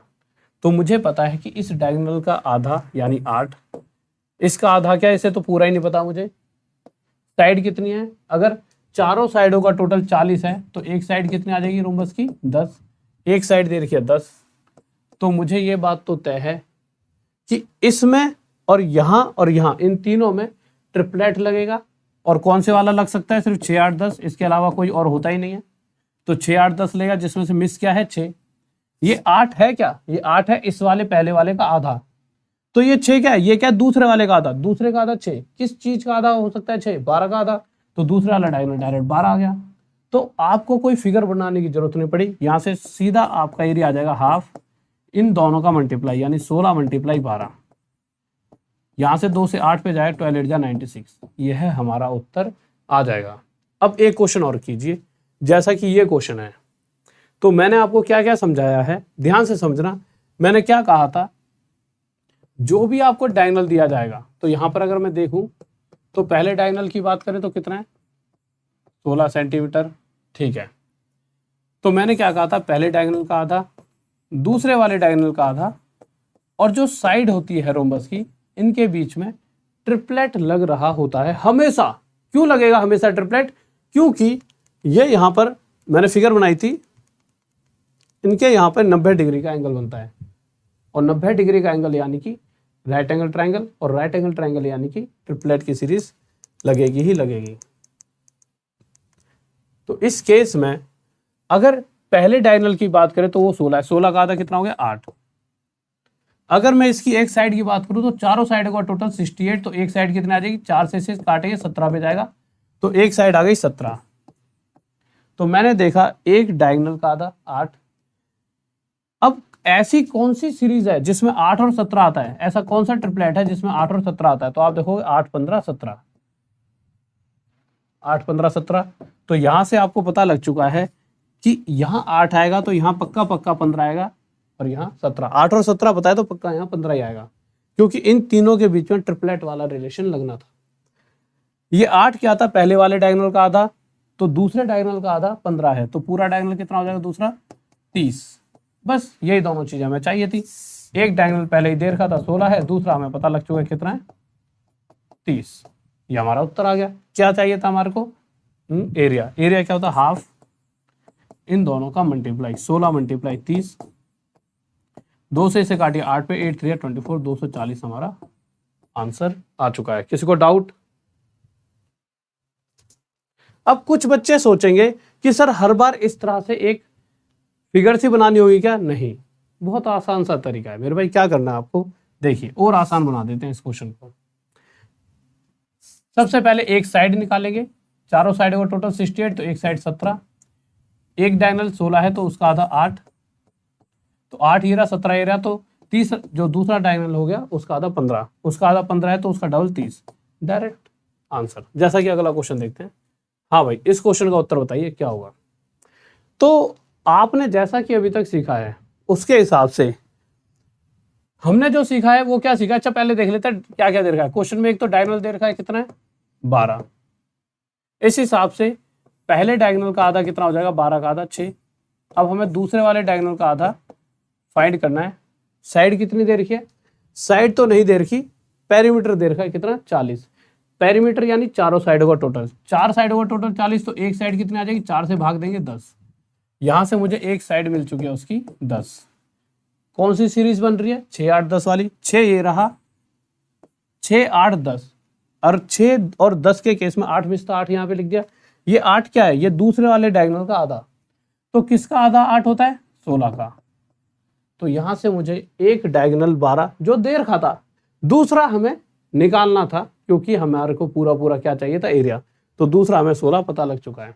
तो मुझे पता है कि इस डायगोनल का आधा यानी 8, इसका आधा क्या है इसे तो पूरा ही नहीं पता मुझे। साइड कितनी है, अगर चारों साइडों का टोटल 40 है तो एक साइड कितनी आ जाएगी रोम्बस की, 10। एक साइड दे रखी है 10, तो मुझे ये बात तो तय है कि इसमें और यहाँ इन तीनों में ट्रिपलेट लगेगा। और कौन से वाला लग सकता है, सिर्फ 6 8 10, इसके अलावा कोई और होता ही नहीं है। तो 6 8 10 लेगा, जिसमें से मिस क्या है 6। ये 8 है क्या, ये 8 है इस वाले पहले वाले का आधा, तो ये 6 क्या है, ये क्या है दूसरे वाले का आधा, दूसरे का आधा 6, किस चीज का आधा हो सकता है 6, 12 का आधा, तो दूसरा वाला डायगोनल डायरेक्ट 12 आ गया। तो आपको कोई फिगर बनाने की जरूरत नहीं पड़ी, यहाँ से सीधा आपका एरिया आ जाएगा हाफ इन दोनों का मल्टीप्लाई, यानी 16 मल्टीप्लाई 12। यहाँ से 2 से 8 पे जाए, 12 8 जा 96, यह हमारा उत्तर आ जाएगा। अब एक क्वेश्चन और कीजिए, जैसा कि ये क्वेश्चन है तो मैंने आपको क्या क्या समझाया है, ध्यान से समझना। मैंने क्या कहा था, जो भी आपको डायगोनल दिया जाएगा, तो यहां पर अगर मैं देखूं तो पहले डायगोनल की बात करें तो कितना है 16 सेंटीमीटर, ठीक है। तो मैंने क्या कहा था, पहले डायगोनल का आधा, दूसरे वाले डायगोनल का आधा, और जो साइड होती है रोम्बस की, इनके बीच में ट्रिपलेट लग रहा होता है हमेशा। क्यों लगेगा हमेशा ट्रिपलेट, क्योंकि ये यहां पर मैंने फिगर बनाई थी, इनके यहाँ पर 90 डिग्री का एंगल बनता है, और 90 डिग्री का एंगल यानी कि राइट एंगल ट्रायंगल, और राइट एंगल ट्रायंगल यानी कि ट्रिपलेट की सीरीज लगेगी ही लगेगी। तो इस केस में अगर पहले डायगोनल की बात करें तो वो 16 है, 16 का आधा कितना हो गया 8। अगर मैं इसकी एक साइड की बात करूं तो चारों साइड का टोटल 68, तो एक साइड कितने आ जाएगी, 4 से 6 काटेंगे 17 पे जाएगा, तो एक साइड आ गई 17। तो मैंने देखा एक डायगोनल का आधा 8। अब ऐसी कौन सी सीरीज है जिसमें 8 और 17 आता है, ऐसा कौन सा ट्रिपलेट है जिसमें 8 और 17 आता है, तो आप देखोगे 8 15 17, 8 15 17। तो यहां से आपको पता लग चुका है कि यहाँ 8 आएगा तो यहाँ पक्का पक्का 15 आएगा, और यहाँ 17, 8 और 17 बताए तो पक्का यहाँ 15 ही आएगा, क्योंकि इन तीनों के बीच में ट्रिपलेट वाला रिलेशन लगना था। ये 8 क्या था, पहले वाले डायगोनल का आधा, तो दूसरे डायगोनल का आधा 15 है, तो पूरा डायगोनल कितना हो जाएगा दूसरा 30। बस यही दोनों चीजें हमें चाहिए थी। एक डायगोनल पहले ही दे रखा था 16 है, दूसरा हमें पता लग चुका है कितना है 30। ये हमारा उत्तर आ गया। क्या चाहिए था हमारे को? एरिया। एरिया क्या होता है? हाफ इन दोनों का मल्टीप्लाई, 16 मल्टीप्लाई 30, 2 से इसे काटिए 8 पे, 8 3 24, 240 हमारा आंसर आ चुका है। किसी को डाउट? अब कुछ बच्चे सोचेंगे कि सर हर बार इस तरह से एक फिगर सी बनानी होगी क्या? नहीं, बहुत आसान सा तरीका है मेरे भाई। क्या करना है आपको? देखिए और आसान बना देते हैं इस क्वेश्चन को। सबसे पहले एक साइड निकालेंगे, चारों साइड का टोटल 68, तो एक साइड 17, एक डायगोनल 16 है तो उसका आधा 8, तो 8 ये रहा, 17 ये रहा, तो 30 जो दूसरा डायगोनल हो गया उसका आधा 15, उसका आधा 15 है तो उसका डबल 30। Direct answer. जैसा कि अगला क्वेश्चन देखते हैं। हाँ भाई, इस क्वेश्चन का उत्तर बताइए क्या होगा। तो आपने जैसा कि अभी तक सीखा है उसके हिसाब से हमने जो सीखा है वो क्या सीखा। अच्छा पहले देख लेते हैं क्या क्या दे रखा है क्वेश्चन में। एक तो डायगोनल दे रखा है कितना है? 12। इस हिसाब से पहले डायगोनल का आधा कितना हो जाएगा? 12 का आधा 6। अब हमें दूसरे वाले डायगोनल का आधा फाइंड करना है। साइड कितनी दे रखी है? साइड तो नहीं दे रखी, पेरीमीटर दे रखा है कितना? 40। पेरीमीटर यानी चारों साइडों का टोटल, 4 साइडों का टोटल 40, तो एक साइड कितनी आ जाएगी? 4 से भाग देंगे 10। यहां से मुझे एक साइड मिल चुकी है उसकी 10। कौन सी सीरीज बन रही है? 6 8 10 वाली। 6 ये रहा, 6 8 10, और 6 और 10 के केस में 8 मिसता 8 यहाँ पे लिख दिया। ये 8 क्या है? ये दूसरे वाले डायगोनल का आधा। तो किसका आधा 8 होता है? 16 का। तो यहां से मुझे एक डायगोनल 12 जो दे रखा था, दूसरा हमें निकालना था क्योंकि हमारे को पूरा पूरा क्या चाहिए था? एरिया। तो दूसरा हमें 16 पता लग चुका है।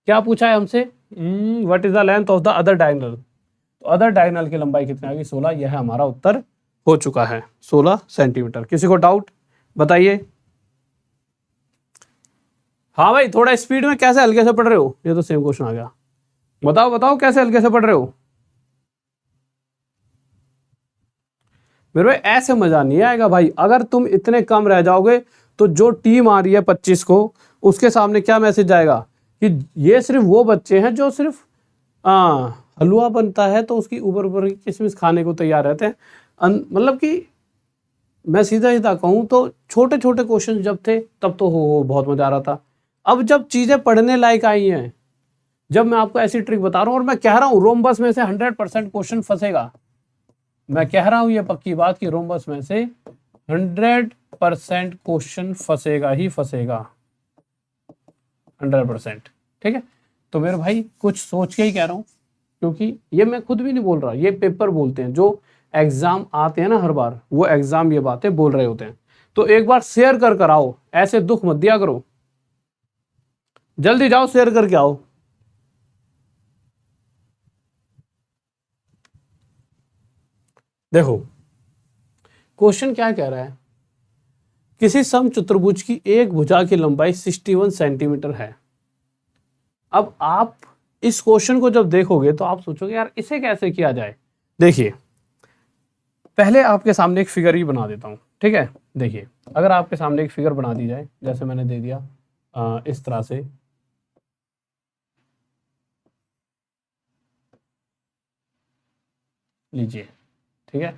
क्या पूछा है हमसे? What is the length of the other diagonal. तो अदर डायगोनल की लंबाई कितनी आ गई? 16। यह हमारा उत्तर हो चुका है, 16 सेंटीमीटर। किसी को डाउट बताइए? हाँ भाई, थोड़ा स्पीड में कैसे हल्के से पढ़ रहे हो? ये तो सेम क्वेश्चन आ गया। बताओ बताओ कैसे हल्के से पढ़ रहे हो मेरे भाई? ऐसे मजा नहीं आएगा भाई। अगर तुम इतने कम रह जाओगे तो जो टीम आ रही है 25 को, उसके सामने क्या मैसेज जाएगा कि ये सिर्फ वो बच्चे हैं जो सिर्फ हलवा बनता है तो उसकी ऊपर ऊपर की किशमिश खाने को तैयार रहते हैं। मतलब कि मैं सीधा सीधा कहूँ तो छोटे छोटे क्वेश्चन जब थे तब तो हो बहुत मजा आ रहा था। अब जब चीजें पढ़ने लायक आई हैं, जब मैं आपको ऐसी ट्रिक बता रहा हूँ, और मैं कह रहा हूँ रोम्बस में से 100% क्वेश्चन फंसेगा। मैं कह रहा हूं ये पक्की बात कि रोम्बस में से 100% क्वेश्चन फंसेगा ही फंसेगा, 100%। ठीक है, तो मेरे भाई कुछ सोच के ही कह रहा हूं, क्योंकि ये मैं खुद भी नहीं बोल रहा, ये पेपर बोलते हैं। जो एग्जाम आते हैं ना हर बार, वो एग्जाम ये बातें बोल रहे होते हैं। तो एक बार शेयर कर आओ, ऐसे दुख मत दिया करो। जल्दी जाओ शेयर करके आओ। देखो क्वेश्चन क्या कह रहा है, किसी समचतुर्भुज की एक भुजा की लंबाई 61 सेंटीमीटर है। अब आप इस क्वेश्चन को जब देखोगे तो आप सोचोगे यार इसे कैसे किया जाए। देखिए पहले आपके सामने एक फिगर ही बना देता हूं, ठीक है। देखिए अगर आपके सामने एक फिगर बना दी जाए, जैसे मैंने दे दिया इस तरह से, लीजिए, ठीक है,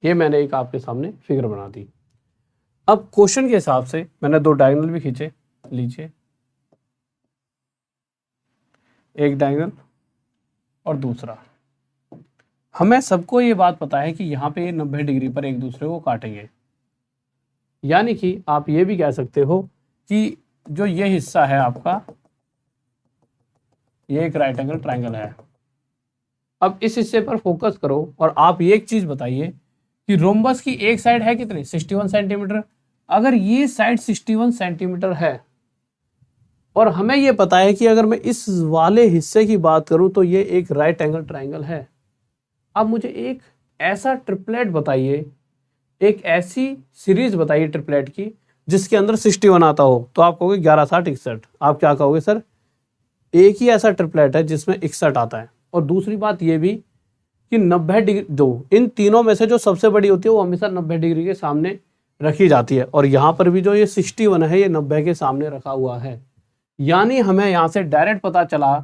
ये मैंने एक आपके सामने फिगर बना दी। अब क्वेश्चन के हिसाब से मैंने दो डायगोनल भी खींचे, लीजिए एक डायगोनल और दूसरा। हमें सबको ये बात पता है कि यहाँ पे 90 डिग्री पर एक दूसरे को काटेंगे, यानी कि आप ये भी कह सकते हो कि जो ये हिस्सा है आपका, ये एक राइट एंगल ट्रायंगल है। अब इस हिस्से पर फोकस करो और आप ये एक चीज बताइए कि रोम्बस की एक साइड है कितनी? 61 सेंटीमीटर। अगर ये साइड 61 सेंटीमीटर है और हमें ये पता है कि अगर मैं इस वाले हिस्से की बात करूं तो ये एक राइट एंगल ट्रायंगल है। अब मुझे एक ऐसा ट्रिपलेट बताइए, एक ऐसी सीरीज बताइए ट्रिपलेट की जिसके अंदर 61 आता हो। तो आप कहोगे 11 60 61। आप क्या कहोगे? सर एक ही ऐसा ट्रिपलेट है जिसमें 61 आता है। और दूसरी बात ये भी कि 90 डिग्री, जो इन तीनों में से जो सबसे बड़ी होती है वो हमेशा 90 डिग्री के सामने रखी जाती है। और यहाँ पर भी जो ये 61 है ये 90 के सामने रखा हुआ है। यानी हमें यहाँ से डायरेक्ट पता चला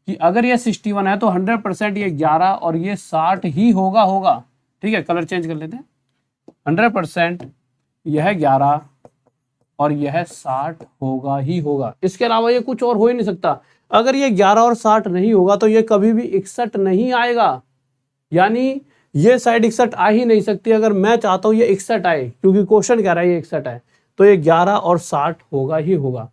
कि अगर ये 61 है तो 100% ये 11 और ये 60 ही होगा। ठीक है, कलर चेंज कर लेते हैं। 100% यह 11 और यह 60 होगा ही होगा। इसके अलावा ये कुछ और हो ही नहीं सकता। अगर ये 11 और 60 नहीं होगा तो ये कभी भी 61 नहीं आएगा, यानी ये साइड 61 आ ही नहीं सकती। अगर मैं चाहता हूं ये 61 आए, क्योंकि क्वेश्चन कह रहा है ये 61 आए, तो ये 11 और 60 होगा ही होगा।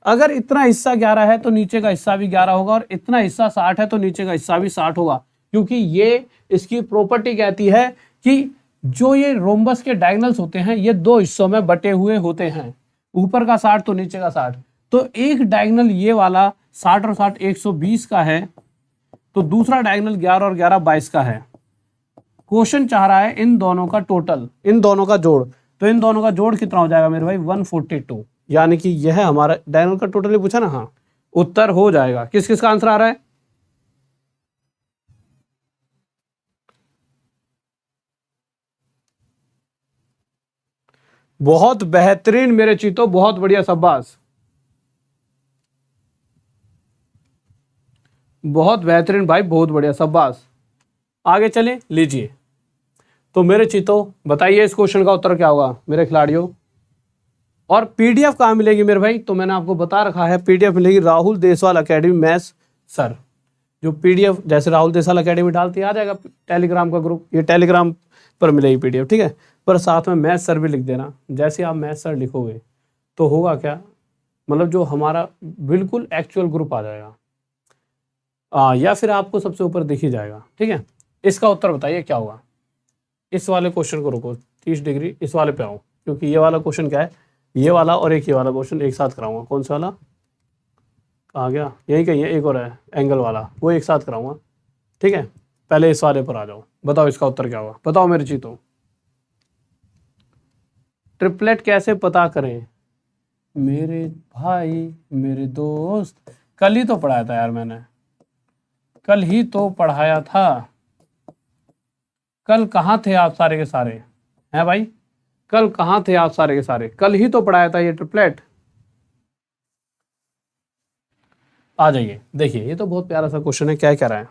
अगर इतना हिस्सा 11 है तो नीचे का हिस्सा भी 11 होगा, और इतना हिस्सा 60 है तो नीचे का हिस्सा भी 60 होगा, क्योंकि ये इसकी प्रॉपर्टी कहती है कि जो ये रोम्बस के डायगोनल्स होते हैं ये दो हिस्सों में बटे हुए होते हैं, ऊपर का 60 तो नीचे का 60। तो एक डायगोनल ये वाला 60 और 60 120 का है, तो दूसरा डायगोनल 11 और 11 22 का है। क्वेश्चन चाह रहा है इन दोनों का टोटल, इन दोनों का जोड़। तो इन दोनों का जोड़ कितना हो जाएगा मेरे भाई? 142, यानी कि यह हमारा डायगोनल का टोटल ही पूछा ना। हाँ, उत्तर हो जाएगा। किस किस का आंसर आ रहा है? बहुत बेहतरीन मेरे चीतो, बहुत बढ़िया, शाबाश, बहुत बेहतरीन भाई, बहुत बढ़िया, शाबाश। आगे चलें, लीजिए। तो मेरे चीतो बताइए इस क्वेश्चन का उत्तर क्या होगा मेरे खिलाड़ियों। और पीडीएफ कहाँ मिलेगी मेरे भाई? तो मैंने आपको बता रखा है, पीडीएफ मिलेगी Rahul Deswal academy maths sir. जो पीडीएफ जैसे राहुल देसवाल एकेडमी डालती है आ जाएगा टेलीग्राम का ग्रुप, ये टेलीग्राम पर मिलेगी पीडीएफ, ठीक है। पर साथ में मैथ्स सर भी लिख देना। जैसे आप मैथ्स सर लिखोगे तो होगा क्या, मतलब जो हमारा बिल्कुल एक्चुअल ग्रुप आ जाएगा, या फिर आपको सबसे ऊपर दिख ही जाएगा, ठीक है। इसका उत्तर बताइए क्या होगा। इस वाले क्वेश्चन को रुको, 30 डिग्री इस वाले पे आओ, क्योंकि ये वाला क्वेश्चन क्या है, ये वाला और एक ये वाला क्वेश्चन एक साथ कराऊंगा। कौन सा वाला कहाँ गया? यही कहीं है, एक और है एंगल वाला, वो एक साथ कराऊंगा, ठीक है। पहले इस वाले पर आ जाओ, बताओ इसका उत्तर क्या होगा, बताओ मेरे चीतों। ट्रिपलेट कैसे पता करें मेरे भाई मेरे दोस्त? कल ही तो पढ़ाया था यार मैंने, कल ही तो पढ़ाया था। कल कहाँ थे आप सारे के सारे हैं भाई? कल कहाँ थे आप सारे के सारे? कल ही तो पढ़ाया था ये ट्रिपलेट। आ जाइए, देखिए ये तो बहुत प्यारा सा क्वेश्चन है। क्या कह रहा है?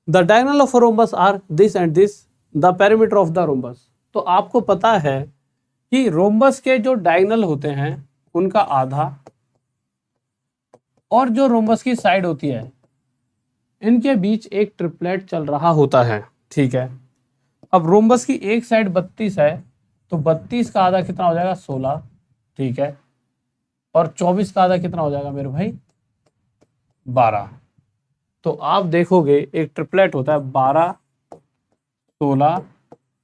The diagonal of rhombus are this and this, the perimeter of the rhombus. तो आपको पता है कि रोम्बस के जो डायगोनल होते हैं उनका आधा, और जो रोम्बस की साइड होती है इनके बीच एक ट्रिपलेट चल रहा होता है, ठीक है। अब रोम्बस की एक साइड 32 है, तो 32 का आधा कितना हो जाएगा? 16, ठीक है। और 24 का आधा कितना हो जाएगा मेरे भाई? 12। तो आप देखोगे एक ट्रिपलेट होता है 12 16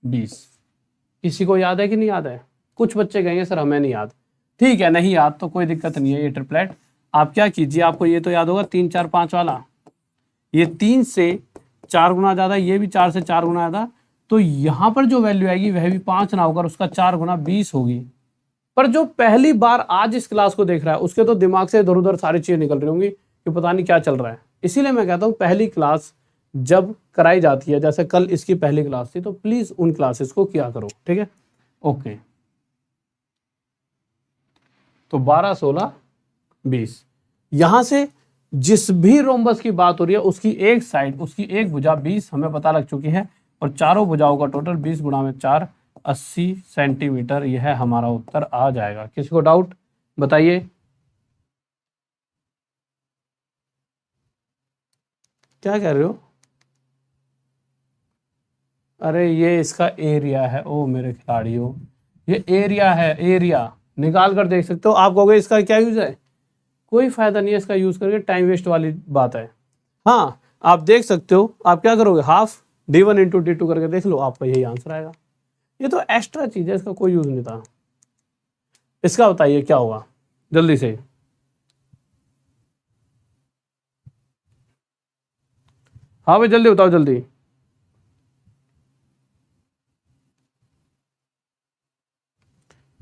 20। किसी को याद है कि नहीं याद है? कुछ बच्चे कहेंगे सर हमें नहीं याद, ठीक है, नहीं याद तो कोई दिक्कत नहीं है। ये ट्रिपलेट आप क्या कीजिए, आपको ये तो याद होगा 3 4 5 वाला, ये 3 से 4 गुना ज़्यादा, ये भी 4 से 4 गुना ज़्यादा, तो यहाँ पर जो वैल्यू आएगी वह भी 5 ना होकर उसका 4 गुना 20 होगी। पर जो पहली बार आज इस क्लास को देख रहा है उसके तो दिमाग से इधर उधर सारी चीज़ें निकल रही होंगी कि पता नहीं क्या चल रहा है। इसीलिए मैं कहता हूँ पहली क्लास जब कराई जाती है, जैसे कल इसकी पहली क्लास थी, तो प्लीज़ उन क्लासेस को किया करो, ठीक है। ओके, तो 12 16 20, यहाँ से जिस भी रोम्बस की बात हो रही है उसकी एक साइड, उसकी एक भुजा 20 हमें पता लग चुकी है, और चारों भुजाओं का टोटल 20 गुणा में 4 80 सेंटीमीटर, यह हमारा उत्तर आ जाएगा। किसी को डाउट बताइए? क्या कह रहे हो? अरे ये इसका एरिया है, ओ मेरे खिलाड़ियों, ये एरिया है, एरिया निकाल कर देख सकते हो। आप कहोगे इसका क्या यूज है? कोई फायदा नहीं है इसका यूज करके, टाइम वेस्ट वाली बात है। हाँ, आप देख सकते हो, आप क्या करोगे, हाफ d1 इंटू d2 करके देख लो, आपका यही आंसर आएगा। ये तो एक्स्ट्रा चीज है, इसका कोई यूज नहीं था। इसका बताइए क्या होगा जल्दी से। हाँ भाई जल्दी बताओ, जल्दी।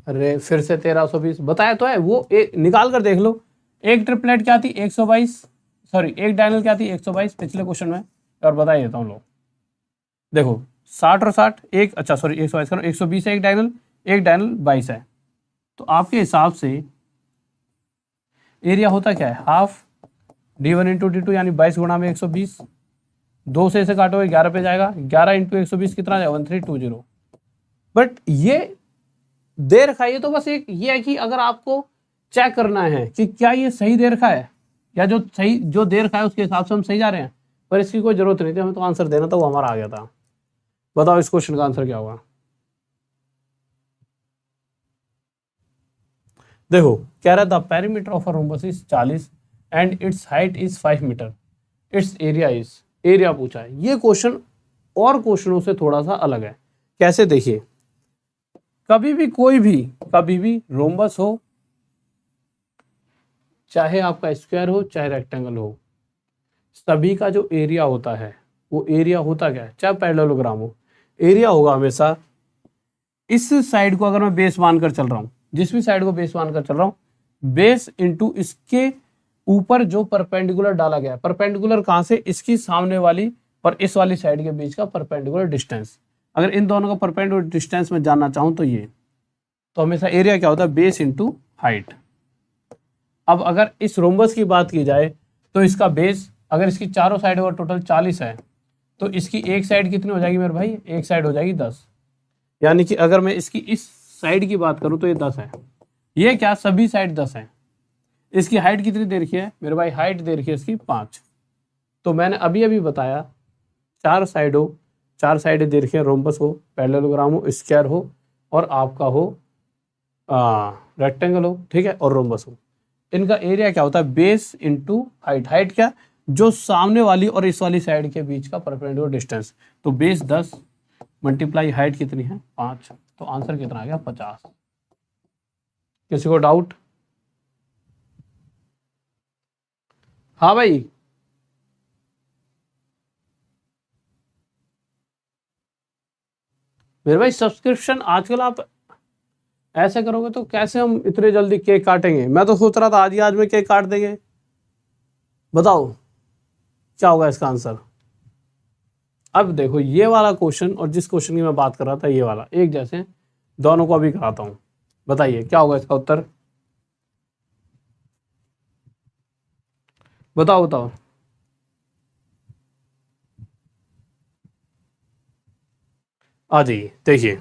अरे फिर से 1320 बताया तो है, वो निकाल कर देख लो। एक ट्रिपलेट क्या थी? 122, सॉरी एक डायगोनल क्या थी? 122 पिछले क्वेश्चन में। और बता देता हूँ लोग, देखो 60 और 60 एक, अच्छा सॉरी 122 करो, 120 है एक डायगोनल 22 है। तो आपके हिसाब से एरिया होता क्या है? हाफ d1 इंटू d2, यानी 22 गुणा में 120, 2 से इसे काटोगे 11 पे जाएगा, 11 इंटू 120 कितना जाएगा? 1320। बट ये दे रखा है, ये तो बस एक ये है कि अगर आपको चेक करना है कि क्या ये सही दे रखा है या जो दे रखा है उसके हिसाब से हम सही जा रहे हैं, पर इसकी कोई जरूरत नहीं थी, हमें तो आंसर देना था, वो हमारा आ गया था। बताओ इस क्वेश्चन का आंसर क्या होगा। देखो कह रहा था perimeter of a rhombus is 40 and its height is 5 metre, its area is, area पूछा है। ये क्वेश्चन और क्वेश्चनों से थोड़ा सा अलग है। कैसे, देखिए कभी भी रोम्बस हो, चाहे आपका स्क्वायर हो चाहे रेक्टेंगल हो, सभी का जो एरिया होता है वो एरिया होता क्या है, चाहे पैरेललोग्राम हो, एरिया होगा हमेशा इस साइड को, अगर मैं बेस मानकर चल रहा हूं, जिस भी साइड को बेस मानकर चल रहा हूं, बेस इंटू इसके ऊपर जो परपेंडिकुलर डाला गया है। परपेंडिकुलर कहां से, इसकी सामने वाली और इस वाली साइड के बीच का परपेंडिकुलर डिस्टेंस। अगर इन दोनों का परपेंडिकुलर डिस्टेंस में जानना चाहूं तो ये, तो हमेशा एरिया क्या होता है, बेस इंटू हाइट। अब अगर इस रोम्बस की बात की जाए तो इसका बेस, अगर इसकी चारों साइड और टोटल 40 है, तो इसकी एक साइड कितनी हो जाएगी मेरे भाई, एक साइड हो जाएगी 10। यानी कि अगर मैं इसकी इस साइड की बात करूं तो ये 10 है, ये क्या सभी साइड 10 है। इसकी हाइट कितनी दे रखी है मेरे भाई, हाइट दे रखी है इसकी 5। तो मैंने अभी अभी बताया चार साइडें दे रखी है, रोम्बस हो, पैरेललोग्राम हो, स्क्वायर हो और आपका हो रेक्टेंगल हो, ठीक है, और रोम्बस हो। इनका एरिया क्या होता है, बेस इंटू हाइट। हाइट क्या, जो सामने वाली और इस वाली साइड के बीच का परपेंडिकुलर डिस्टेंस। तो बेस 10 मल्टीप्लाई हाइट कितनी है 5, तो आंसर कितना आ गया 50। किसी को डाउट? हाँ भाई, मेरे भाई सब्सक्रिप्शन आजकल आप ऐसे करोगे तो कैसे हम इतने जल्दी केक काटेंगे। मैं तो सोच रहा था आज ही आज में केक काट देंगे। बताओ क्या होगा इसका आंसर। अब देखो ये वाला क्वेश्चन और जिस क्वेश्चन की मैं बात कर रहा था ये वाला एक जैसे, दोनों को अभी कराता हूं। बताइए क्या होगा इसका उत्तर, बताओ बताओ। आ जाइए देखिए,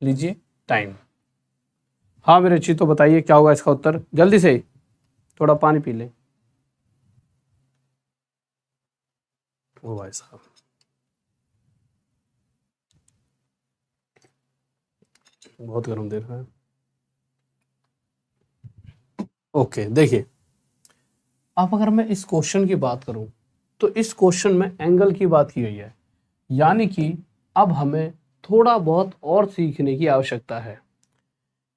लीजिए टाइम। हाँ मेरे अच्छी, तो बताइए क्या होगा इसका उत्तर जल्दी से, थोड़ा पानी पी लें। ओ भाई साहब, बहुत गर्म दे रहा है। ओके देखिए, अब अगर मैं इस क्वेश्चन की बात करूं तो इस क्वेश्चन में एंगल की बात की गई है, यानी कि अब हमें थोड़ा बहुत और सीखने की आवश्यकता है।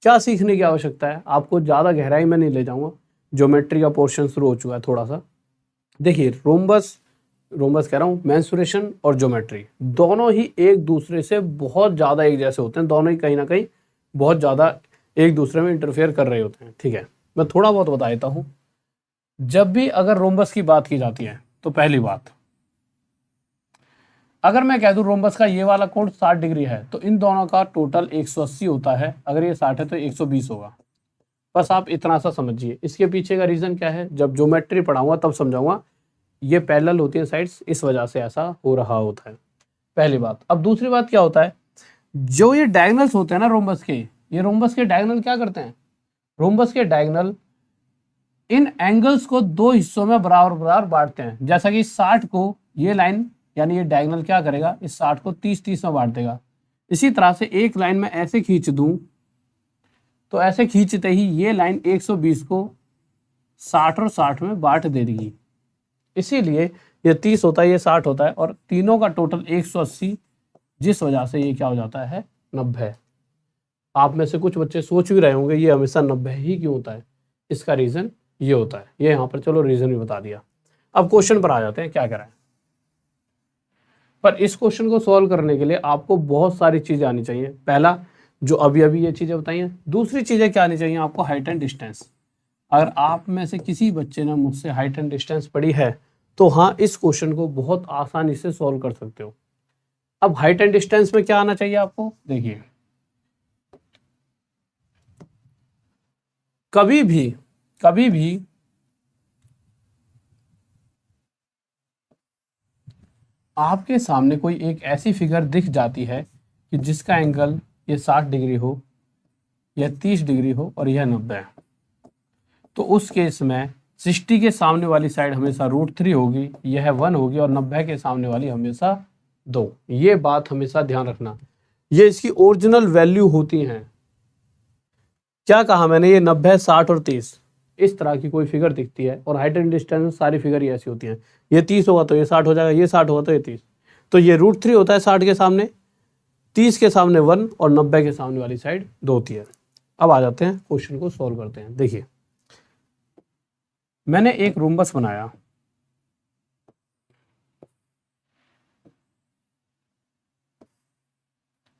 क्या सीखने की आवश्यकता है, आपको ज़्यादा गहराई में नहीं ले जाऊंगा, ज्योमेट्री का पोर्शन शुरू हो चुका है थोड़ा सा। देखिए रोम्बस, रोम्बस कह रहा हूँ, मेंसुरेशन और ज्योमेट्री दोनों ही एक दूसरे से बहुत ज़्यादा एक जैसे होते हैं, दोनों ही कहीं ना कहीं बहुत ज़्यादा एक दूसरे में इंटरफेयर कर रहे होते हैं, ठीक है। मैं थोड़ा बहुत बता देता हूँ। जब भी अगर रोम्बस की बात की जाती है तो पहली बात, अगर मैं कह दूं रोम्बस का ये वाला कोण 60 डिग्री है, तो इन दोनों का टोटल 180 होता है। अगर ये 60 है तो 120 होगा। बस आप इतना सा समझिए। इसके पीछे का रीज़न क्या है, जब ज्योमेट्री पढ़ाऊंगा तब समझाऊंगा। ये पैरेलल होती है साइड्स, इस वजह से ऐसा हो रहा होता है, पहली बात। अब दूसरी बात क्या होता है, जो ये डायगनल्स होते हैं ना रोम्बस के, ये रोम्बस के डायगनल क्या करते हैं, रोम्बस के डायगनल इन एंगल्स को दो हिस्सों में बराबर बराबर बांटते हैं। जैसा कि 60 को ये लाइन, यानी ये डायगोनल क्या करेगा, इस 60 को 30-30 में बांट देगा। इसी तरह से एक लाइन में ऐसे खींच दूं तो ऐसे खींचते ही ये लाइन 120 को 60 और 60 में बांट दे देगी। इसीलिए ये 30 होता है, ये 60 होता है, और तीनों का टोटल 180, जिस वजह से ये क्या हो जाता है 90। आप में से कुछ बच्चे सोच भी रहे होंगे ये हमेशा 90 ही क्यों होता है, इसका रीज़न ये होता है। ये यहाँ पर चलो रीज़न भी बता दिया। अब क्वेश्चन पर आ जाते हैं क्या कराएं। पर इस क्वेश्चन को सॉल्व करने के लिए आपको बहुत सारी चीज़ें आनी चाहिए। पहला, जो अभी अभी ये चीज़ें बताई हैं। दूसरी चीज़ें क्या आनी चाहिए आपको, हाइट एंड डिस्टेंस। अगर आप में से किसी बच्चे ने मुझसे हाइट एंड डिस्टेंस पढ़ी है तो हाँ, इस क्वेश्चन को बहुत आसानी से सॉल्व कर सकते हो। अब हाइट एंड डिस्टेंस में क्या आना चाहिए आपको, देखिए कभी भी आपके सामने कोई एक ऐसी फिगर दिख जाती है कि जिसका एंगल ये 60 डिग्री हो, यह 30 डिग्री हो और यह 90 है, तो उस केस में 60 के सामने वाली साइड हमेशा √3 होगी, यह 1 होगी, और 90 के सामने वाली हमेशा 2। ये बात हमेशा ध्यान रखना, ये इसकी ओरिजिनल वैल्यू होती हैं। क्या कहा मैंने, ये 90, 60 और 30 इस तरह की कोई फिगर दिखती है, और हाइट एंड डिस्टेंस में सारी फिगर ये ऐसी होती हैं। ये 30 होगा तो ये 60 हो जाएगा, ये 60 होगा तो ये 30, तो ये √3 होता है 60 के सामने, 30 के सामने 1 और 90 के सामने वाली साइड 2 होती है। अब आ जाते हैं क्वेश्चन को सॉल्व करते हैं। देखिए मैंने एक रोम्बस बनाया,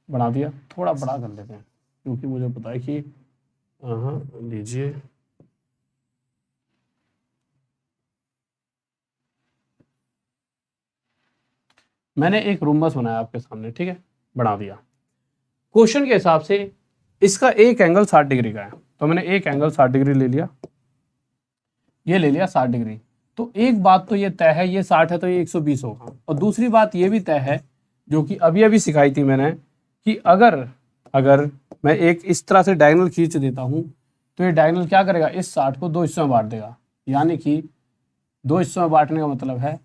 बना दिया, थोड़ा बड़ा कर लेते हैं क्योंकि मुझे पता है कि हाँ लीजिए, मैंने एक रोम्बस बनाया आपके सामने, ठीक है, बना दिया। क्वेश्चन के हिसाब से इसका एक एंगल 60 डिग्री का है, तो मैंने एक एंगल 60 डिग्री ले लिया, ये ले लिया 60 डिग्री। तो एक बात तो ये तय है, ये 60 है तो ये 120 होगा, और दूसरी बात ये भी तय है जो कि अभी अभी सिखाई थी मैंने, कि अगर मैं एक इस तरह से डायगोनल खींच देता हूं तो ये डायगोनल क्या करेगा, इस 60 को 2 हिस्सों में बांट देगा। यानी कि 2 हिस्सों में बांटने का मतलब है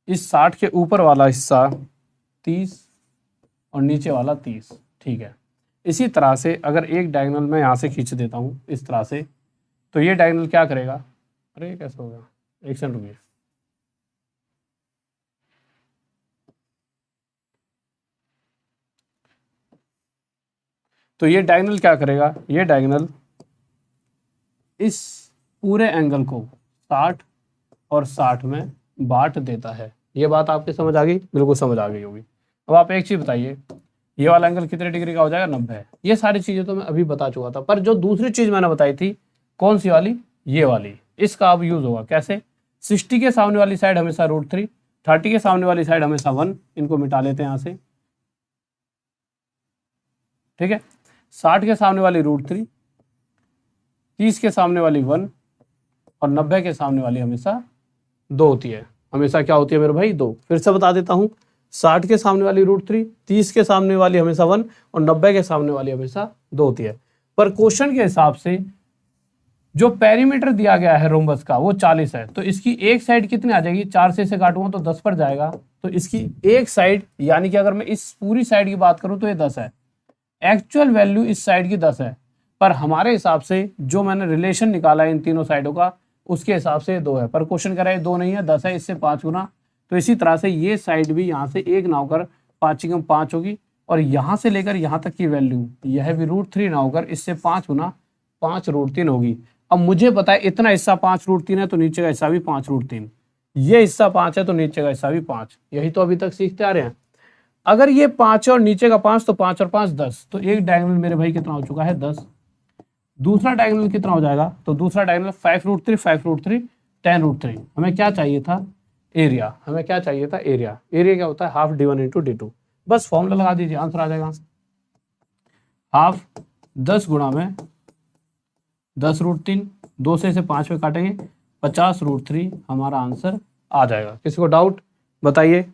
इस 60 के ऊपर वाला हिस्सा 30 और नीचे वाला 30, ठीक है। इसी तरह से अगर एक डायगोनल मैं यहाँ से खींच देता हूँ इस तरह से, तो ये डायगोनल क्या करेगा, अरे ये कैसे होगा, एक सेकंड रुकिए, तो ये डायगोनल क्या करेगा, ये डायगोनल इस पूरे एंगल को 60 और 60 में बांट देता है। ये बात आपके समझ आ गई, बिल्कुल समझ आ गई होगी। अब आप एक चीज बताइए, ये वाला एंगल कितने डिग्री का हो जाएगा, 90 है। ये सारी चीजें तो मैं अभी बता चुका था, पर जो दूसरी चीज मैंने बताई थी, कौन सी वाली, ये वाली, इसका अब यूज होगा कैसे। 60 के सामने वाली साइड हमेशा √3, 30 के सामने वाली साइड हमेशा 1, इनको मिटा लेते हैं यहाँ से, ठीक है। 60 के सामने वाली √3, 30 के सामने वाली 1 और 90 के सामने वाली हमेशा 2 होती है। हमेशा क्या होती है मेरे भाई, 2। फिर से बता देता हूँ, 60 के सामने वाली √3, 30 के सामने वाली हमेशा 1 और 90 के सामने वाली हमेशा 2 होती है। पर क्वेश्चन के हिसाब से जो पेरीमीटर दिया गया है रोम्बस का वो 40 है, तो इसकी एक साइड कितनी आ जाएगी, 4 से इसे काटूंगा तो 10 पर जाएगा, तो इसकी एक साइड, यानी कि अगर मैं इस पूरी साइड की बात करूं तो ये 10 है। एक्चुअल वैल्यू इस साइड की 10 है, पर हमारे हिसाब से जो मैंने रिलेशन निकाला है इन तीनों साइडों का, उसके हिसाब से 2 है। पर क्वेश्चन कह रहा है 2 नहीं है, 10 है, इससे 5 गुना। तो इसी तरह से ये साइड भी यहाँ से 1 ना होकर 5 होगी, और यहाँ से लेकर यहाँ तक की वैल्यू यह भी √3 ना होकर इससे 5 गुना 5√3 होगी। अब मुझे पता है इतना हिस्सा 5√3 है तो नीचे का हिस्सा भी 5√3, ये हिस्सा 5 है तो नीचे का हिस्सा भी 5। यही तो अभी तक सीखते आ रहे हैं। अगर ये 5 और नीचे का 5 तो 5 और 5 10, तो एक डायगोनल मेरे भाई कितना हो चुका है, 10। दूसरा डायगोनल कितना हो जाएगा, तो दूसरा डायगोनल 5√3, 5√3, 10√3। हमें क्या चाहिए था, एरिया। हमें क्या चाहिए था, एरिया। एरिया क्या होता है, हाफ d1 × d2। बस फॉर्मूला लगा दीजिए, आंसर आ जाएगा। हाफ 10 गुणा में 10√3, 2 से इसे 5 में काटेंगे, 50√3 हमारा आंसर आ जाएगा। किसी को डाउट बताइए,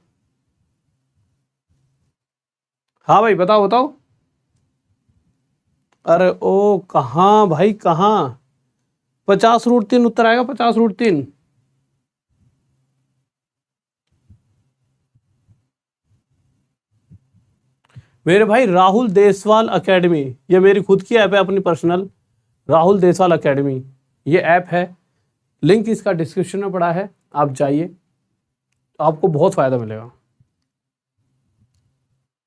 हाँ भाई बताओ बताओ। अरे ओ कहाँ भाई कहाँ, 50√3 उत्तर आएगा, 50√3। मेरे भाई राहुल देसवाल एकेडमी, ये मेरी खुद की ऐप है अपनी पर्सनल, राहुल देसवाल एकेडमी ये ऐप है, लिंक इसका डिस्क्रिप्शन में पड़ा है, आप जाइए, आपको बहुत फायदा मिलेगा।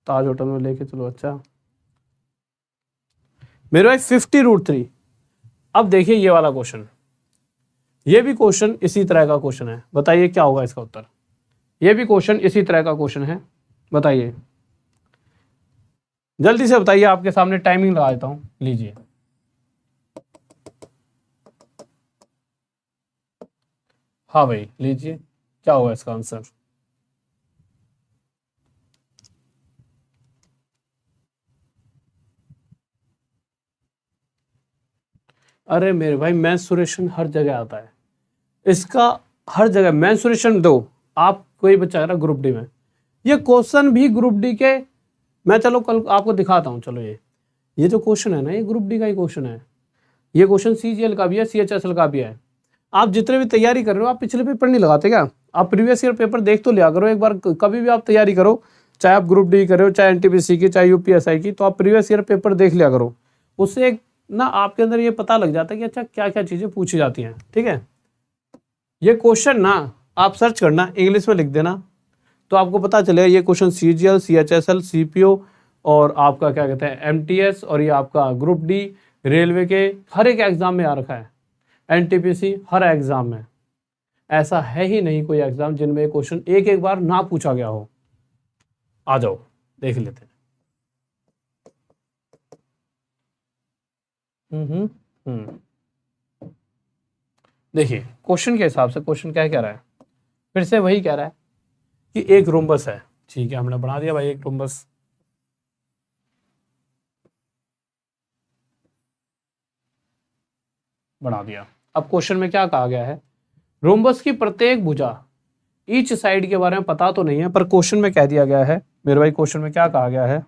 ताज होटल में लेके चलो, अच्छा मेरे भाई 50√3। अब देखिए ये वाला क्वेश्चन, ये भी क्वेश्चन इसी तरह का क्वेश्चन है, बताइए क्या होगा इसका उत्तर। ये भी क्वेश्चन इसी तरह का क्वेश्चन है, बताइए जल्दी से बताइए, आपके सामने टाइमिंग लगा देता हूं, लीजिए। हाँ भाई लीजिए, क्या होगा इसका आंसर। अरे मेरे भाई मेंसुरेशन हर जगह आता है, इसका हर जगह मेंसुरेशन दो। आप कोई बच्चा है ना ग्रुप डी में, ये क्वेश्चन भी ग्रुप डी के, मैं चलो कल आपको दिखाता हूँ। चलो ये जो क्वेश्चन है ना, ये ग्रुप डी का ही क्वेश्चन है। ये क्वेश्चन सीजीएल का भी है, सीएचएसएल का भी है। आप जितने भी तैयारी कर रहे हो, आप पिछले पेपर नहीं लगाते क्या? आप प्रीवियस ईयर पेपर देख तो लिया करो एक बार। कभी भी आप तैयारी करो, चाहे आप ग्रुप डी करो, चाहे एनटीपीसी की, चाहे यूपीएसआई की, तो आप प्रीवियस ईयर पेपर देख लिया करो। उससे एक ना आपके अंदर ये पता लग जाता है कि अच्छा क्या क्या चीजें पूछी जाती हैं। ठीक है, ये क्वेश्चन ना आप सर्च करना, इंग्लिश में लिख देना, तो आपको पता चलेगा ये क्वेश्चन सीजीएल, सीएचएसएल, सीपीओ और आपका क्या कहते हैं एमटीएस, और ये आपका ग्रुप डी, रेलवे के हर एक एग्जाम में आ रखा है। एनटीपीसी हर एग्जाम में, ऐसा है ही नहीं कोई एग्जाम जिनमें क्वेश्चन एक एक बार ना पूछा गया हो। आ जाओ देख लेते हैं। देखिए क्वेश्चन के हिसाब से क्वेश्चन क्या कह रहा है, फिर से वही कह रहा है कि एक रोम्बस है। ठीक है, हमने बना दिया भाई एक रोम्बस। बना दिया। अब क्वेश्चन में क्या कहा गया है, रोम्बस की प्रत्येक भुजा ईच साइड के बारे में पता तो नहीं है, पर क्वेश्चन में कह दिया गया है मेरे भाई, क्वेश्चन में क्या कहा गया है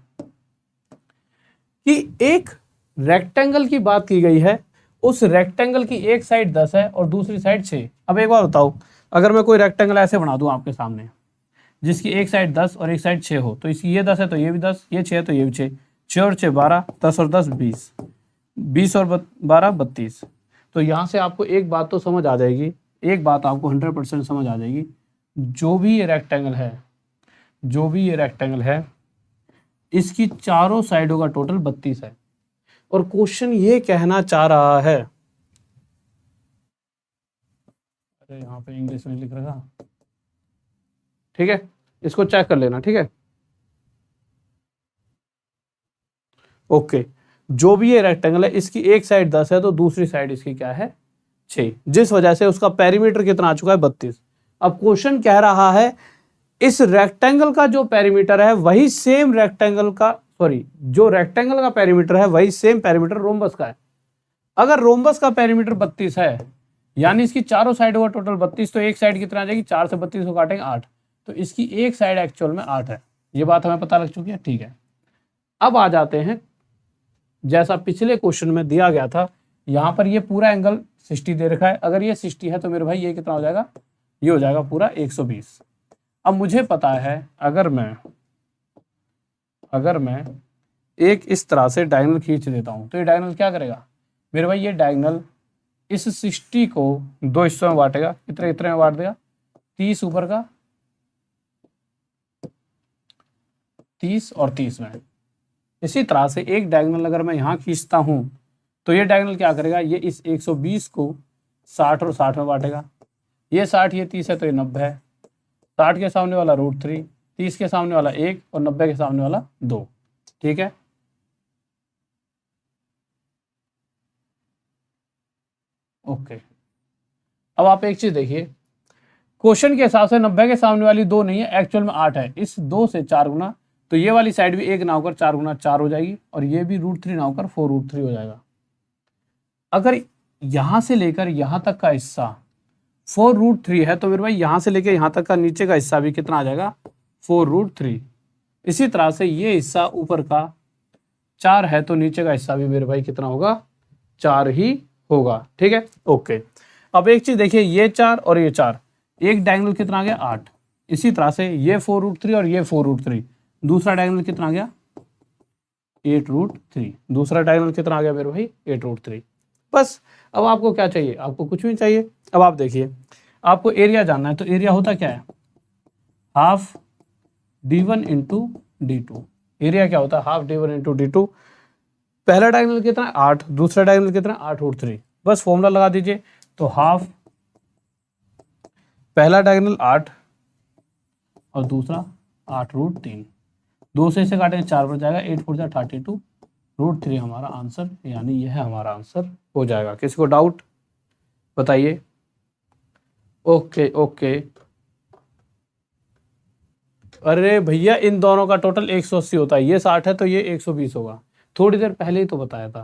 कि एक रेक्टेंगल की बात की गई है, उस रेक्टेंगल की एक साइड 10 है और दूसरी साइड 6। अब एक बार बताओ, अगर मैं कोई रेक्टेंगल ऐसे बना दूं आपके सामने, जिसकी एक साइड 10 और एक साइड 6 हो, तो इसकी ये 10 है तो ये भी 10, ये 6 है तो ये भी 6, 6 और 6 12, 10 और 10 20, 20 और 12 32। तो यहाँ से आपको एक बात तो समझ आ जाएगी, एक बात आपको 100% समझ आ जाएगी, जो भी ये रेक्टेंगल है, जो भी ये रेक्टेंगल है, इसकी चारों साइडों का टोटल 32 है। और क्वेश्चन ये कहना चाह रहा है, अरे यहाँ पे इंग्लिश में लिख रखा, ठीक है, इसको चेक कर लेना। ठीक है, ओके, जो भी ये रेक्टेंगल है, इसकी एक साइड 10 है तो दूसरी साइड इसकी क्या है 6, जिस वजह से उसका पेरीमीटर कितना आ चुका है 32। अब क्वेश्चन कह रहा है इस रेक्टेंगल का जो पेरीमीटर है वही सेम रेक्टेंगल का, सॉरी, जो रेक्टेंगल का पेरीमीटर है वही सेम पेरीमीटर रोम्बस का है। अगर रोम्बस का पेरीमीटर 32 है, यानी इसकी चारों साइडों का टोटल 32, तो एक साइड कितना आ जाएगी, 4 से 32 को काटेंगे 8, तो इसकी एक साइड एक्चुअल में 8 है। ये बात हमें पता लग चुकी है। ठीक है, अब आ जाते हैं, जैसा पिछले क्वेश्चन में दिया गया था, यहां पर ये पूरा एंगल 60 दे रखा है। अगर ये 60 है तो मेरे भाई ये कितना हो जाएगा, ये हो जाएगा पूरा 120। अब मुझे पता है, अगर मैं एक इस तरह से डायगोनल खींच देता हूं, तो ये डायगोनल क्या करेगा मेरे भाई, ये डायगोनल इस 60 को दो हिस्सों में बांटेगा। कितने कितने में बांट देगा, 30 ऊपर का, 30 और 30 में। इसी तरह से एक डायगोनल अगर मैं यहाँ खींचता हूं, तो ये डायगोनल क्या करेगा, ये इस 120 को 60 और 60 में बांटेगा। ये 60, ये 30 है तो ये 90 है। 60 के सामने वाला √3, 30 के सामने वाला 1 और 90 के सामने वाला 2। ठीक है, ओके। अब आप एक चीज देखिए, क्वेश्चन के हिसाब से 90 के सामने वाली 2 नहीं है, एक्चुअल में 8 है। इस 2 से 4 गुना, तो ये वाली साइड भी 1 ना होकर 4 गुना 4 हो जाएगी, और ये भी √3 ना होकर 4√3 हो जाएगा। अगर यहां से लेकर यहां तक का हिस्सा 4√3 है, तो मेरे भाई यहां से लेकर यहां तक का नीचे का हिस्सा भी कितना आ जाएगा, 4√3। इसी तरह से ये हिस्सा ऊपर का 4 है, तो नीचे का हिस्सा भी मेरे भाई कितना होगा, 4 ही होगा। ठीक है, ओके। अब एक चीज देखिए, ये 4 और ये 4, एक डायगोनल कितना आ गया 8। इसी तरह से ये 4√3 और ये 4√3, दूसरा डायगोनल कितना आ गया 8√3, दूसरा डायगोनल कितना आ गया मेरे भाई 8√3। बस, अब आपको क्या चाहिए, आपको कुछ भी चाहिए। अब आप देखिए, आपको एरिया जानना है, तो एरिया होता क्या है, half d1 into d2। Area क्या होता है, हाफ d1 इंटू d2। पहला डायगोनल कितना 8, दूसरा डायगोनल कितना 8√3। बस फॉर्मूला लगा दीजिए, तो हाफ, पहला डायगोनल 8 और दूसरा 8√3, 2 से इसे काटेंगे 4 बच जाएगा, 8 4 32, √3 हमारा आंसर, यानी यह हमारा आंसर हो जाएगा। किसी को डाउट बताइए। ओके ओके, अरे भैया इन दोनों का टोटल 180 होता है, ये 60 है तो ये 120 होगा, थोड़ी देर पहले ही तो बताया था।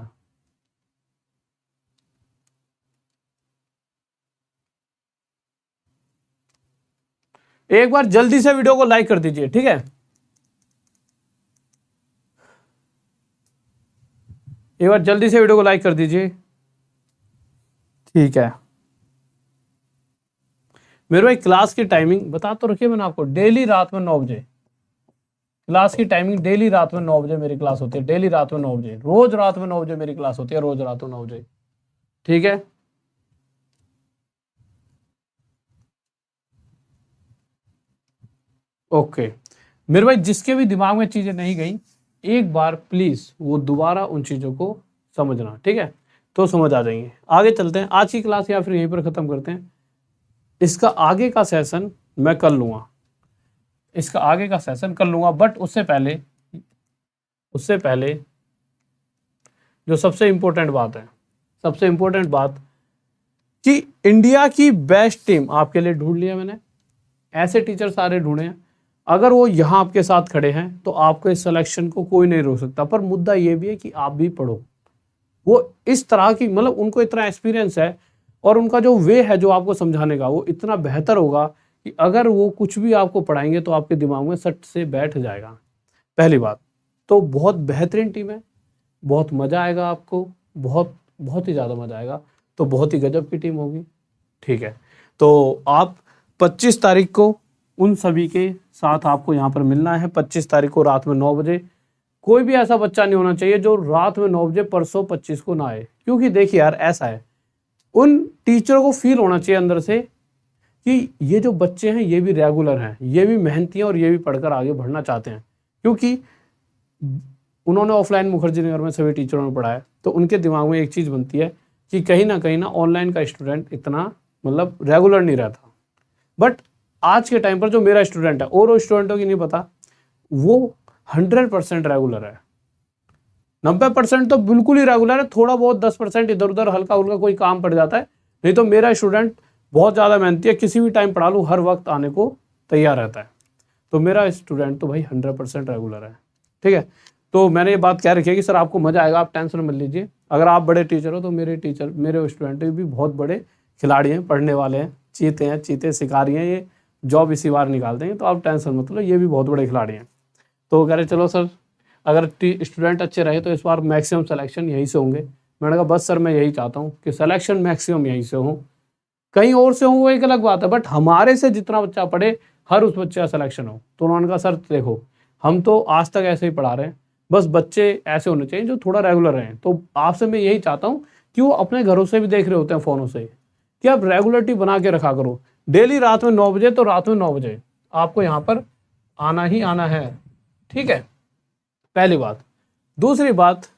एक बार जल्दी से वीडियो को लाइक कर दीजिए, ठीक है। एक बार जल्दी से वीडियो को लाइक कर दीजिए, ठीक है। मेरे भाई क्लास की टाइमिंग बता तो रखिए मैंने आपको, डेली रात में 9 बजे क्लास की टाइमिंग, डेली रात में 9 बजे मेरी क्लास होती है, डेली रात में 9 बजे, रोज रात में 9 बजे मेरी क्लास होती है, रोज रात में 9 बजे, ठीक है। ओके मेरे भाई, जिसके भी दिमाग में चीजें नहीं गई, एक बार प्लीज वो दोबारा उन चीजों को समझना, ठीक है, तो समझ आ जाएंगे। आगे चलते हैं, आज की क्लास या फिर यहीं पर खत्म करते हैं। इसका आगे का सेशन मैं कर लूंगा, इसका आगे का सेशन कर लूंगा, बट उससे पहले जो सबसे इंपॉर्टेंट बात है, सबसे इंपॉर्टेंट बात कि इंडिया की बेस्ट टीम आपके लिए ढूंढ लिया मैंने। ऐसे टीचर सारे ढूंढे हैं, अगर वो यहाँ आपके साथ खड़े हैं तो आपके सिलेक्शन को कोई नहीं रोक सकता। पर मुद्दा ये भी है कि आप भी पढ़ो। वो इस तरह की, मतलब उनको इतना एक्सपीरियंस है और उनका जो वे है जो आपको समझाने का, वो इतना बेहतर होगा कि अगर वो कुछ भी आपको पढ़ाएंगे तो आपके दिमाग में सट से बैठ जाएगा। पहली बात तो बहुत बेहतरीन टीम है, बहुत मज़ा आएगा आपको, बहुत ही ज़्यादा मज़ा आएगा। तो बहुत ही गजब की टीम होगी, ठीक है। तो आप 25 तारीख को उन सभी के साथ आपको यहाँ पर मिलना है, 25 तारीख को रात में 9 बजे। कोई भी ऐसा बच्चा नहीं होना चाहिए जो रात में 9 बजे परसों 25 को ना आए, क्योंकि देखिए यार ऐसा है, उन टीचरों को फील होना चाहिए अंदर से कि ये जो बच्चे हैं ये भी रेगुलर हैं, ये भी मेहनती हैं और ये भी पढ़कर आगे बढ़ना चाहते हैं। क्योंकि उन्होंने ऑफलाइन मुखर्जी नगर में सभी टीचरों ने पढ़ाया, तो उनके दिमाग में एक चीज़ बनती है कि कहीं ना ऑनलाइन का स्टूडेंट इतना मतलब रेगुलर नहीं रहता। बट आज के टाइम पर जो मेरा स्टूडेंट है, और स्टूडेंटों की नहीं पता, वो 100% रेगुलर है। 90% तो बिल्कुल ही रेगुलर है, थोड़ा बहुत 10% इधर उधर हल्का उल्का कोई काम पड़ जाता है। नहीं तो मेरा स्टूडेंट बहुत ज़्यादा मेहनती है, किसी भी टाइम पढ़ा लूँ हर वक्त आने को तैयार रहता है। तो मेरा स्टूडेंट तो भाई 100% रेगुलर है, ठीक है। तो मैंने ये बात कह रखी है कि सर आपको मज़ा आएगा, आप टेंशन मत लीजिए। अगर आप बड़े टीचर हो तो मेरे स्टूडेंट भी बहुत बड़े खिलाड़ी हैं, पढ़ने वाले हैं, चीते शिकारी हैं, ये जॉब इसी बार निकाल देंगे, तो आप टेंशन मत लो, ये भी बहुत बड़े खिलाड़ी हैं। तो कह रहे चलो सर अगर स्टूडेंट अच्छे रहे तो इस बार मैक्सिमम सिलेक्शन यहीं से होंगे। मैंने कहा बस सर मैं यही चाहता हूँ कि सिलेक्शन मैक्सिमम यहीं से हो, कहीं और से हो वो एक अलग बात है, बट हमारे से जितना बच्चा पढ़े हर उस बच्चे का सिलेक्शन हो। तो उन्होंने कहा सर देखो हम तो आज तक ऐसे ही पढ़ा रहे हैं, बस बच्चे ऐसे होने चाहिए जो थोड़ा रेगुलर रहें। तो आपसे मैं यही चाहता हूँ कि वो अपने घरों से भी देख रहे होते हैं फ़ोनों से, कि आप रेगुलरिटी बना के रखा करो। डेली रात में 9 बजे, तो रात में 9 बजे आपको यहाँ पर आना ही आना है, ठीक है, पहली बात। दूसरी बात,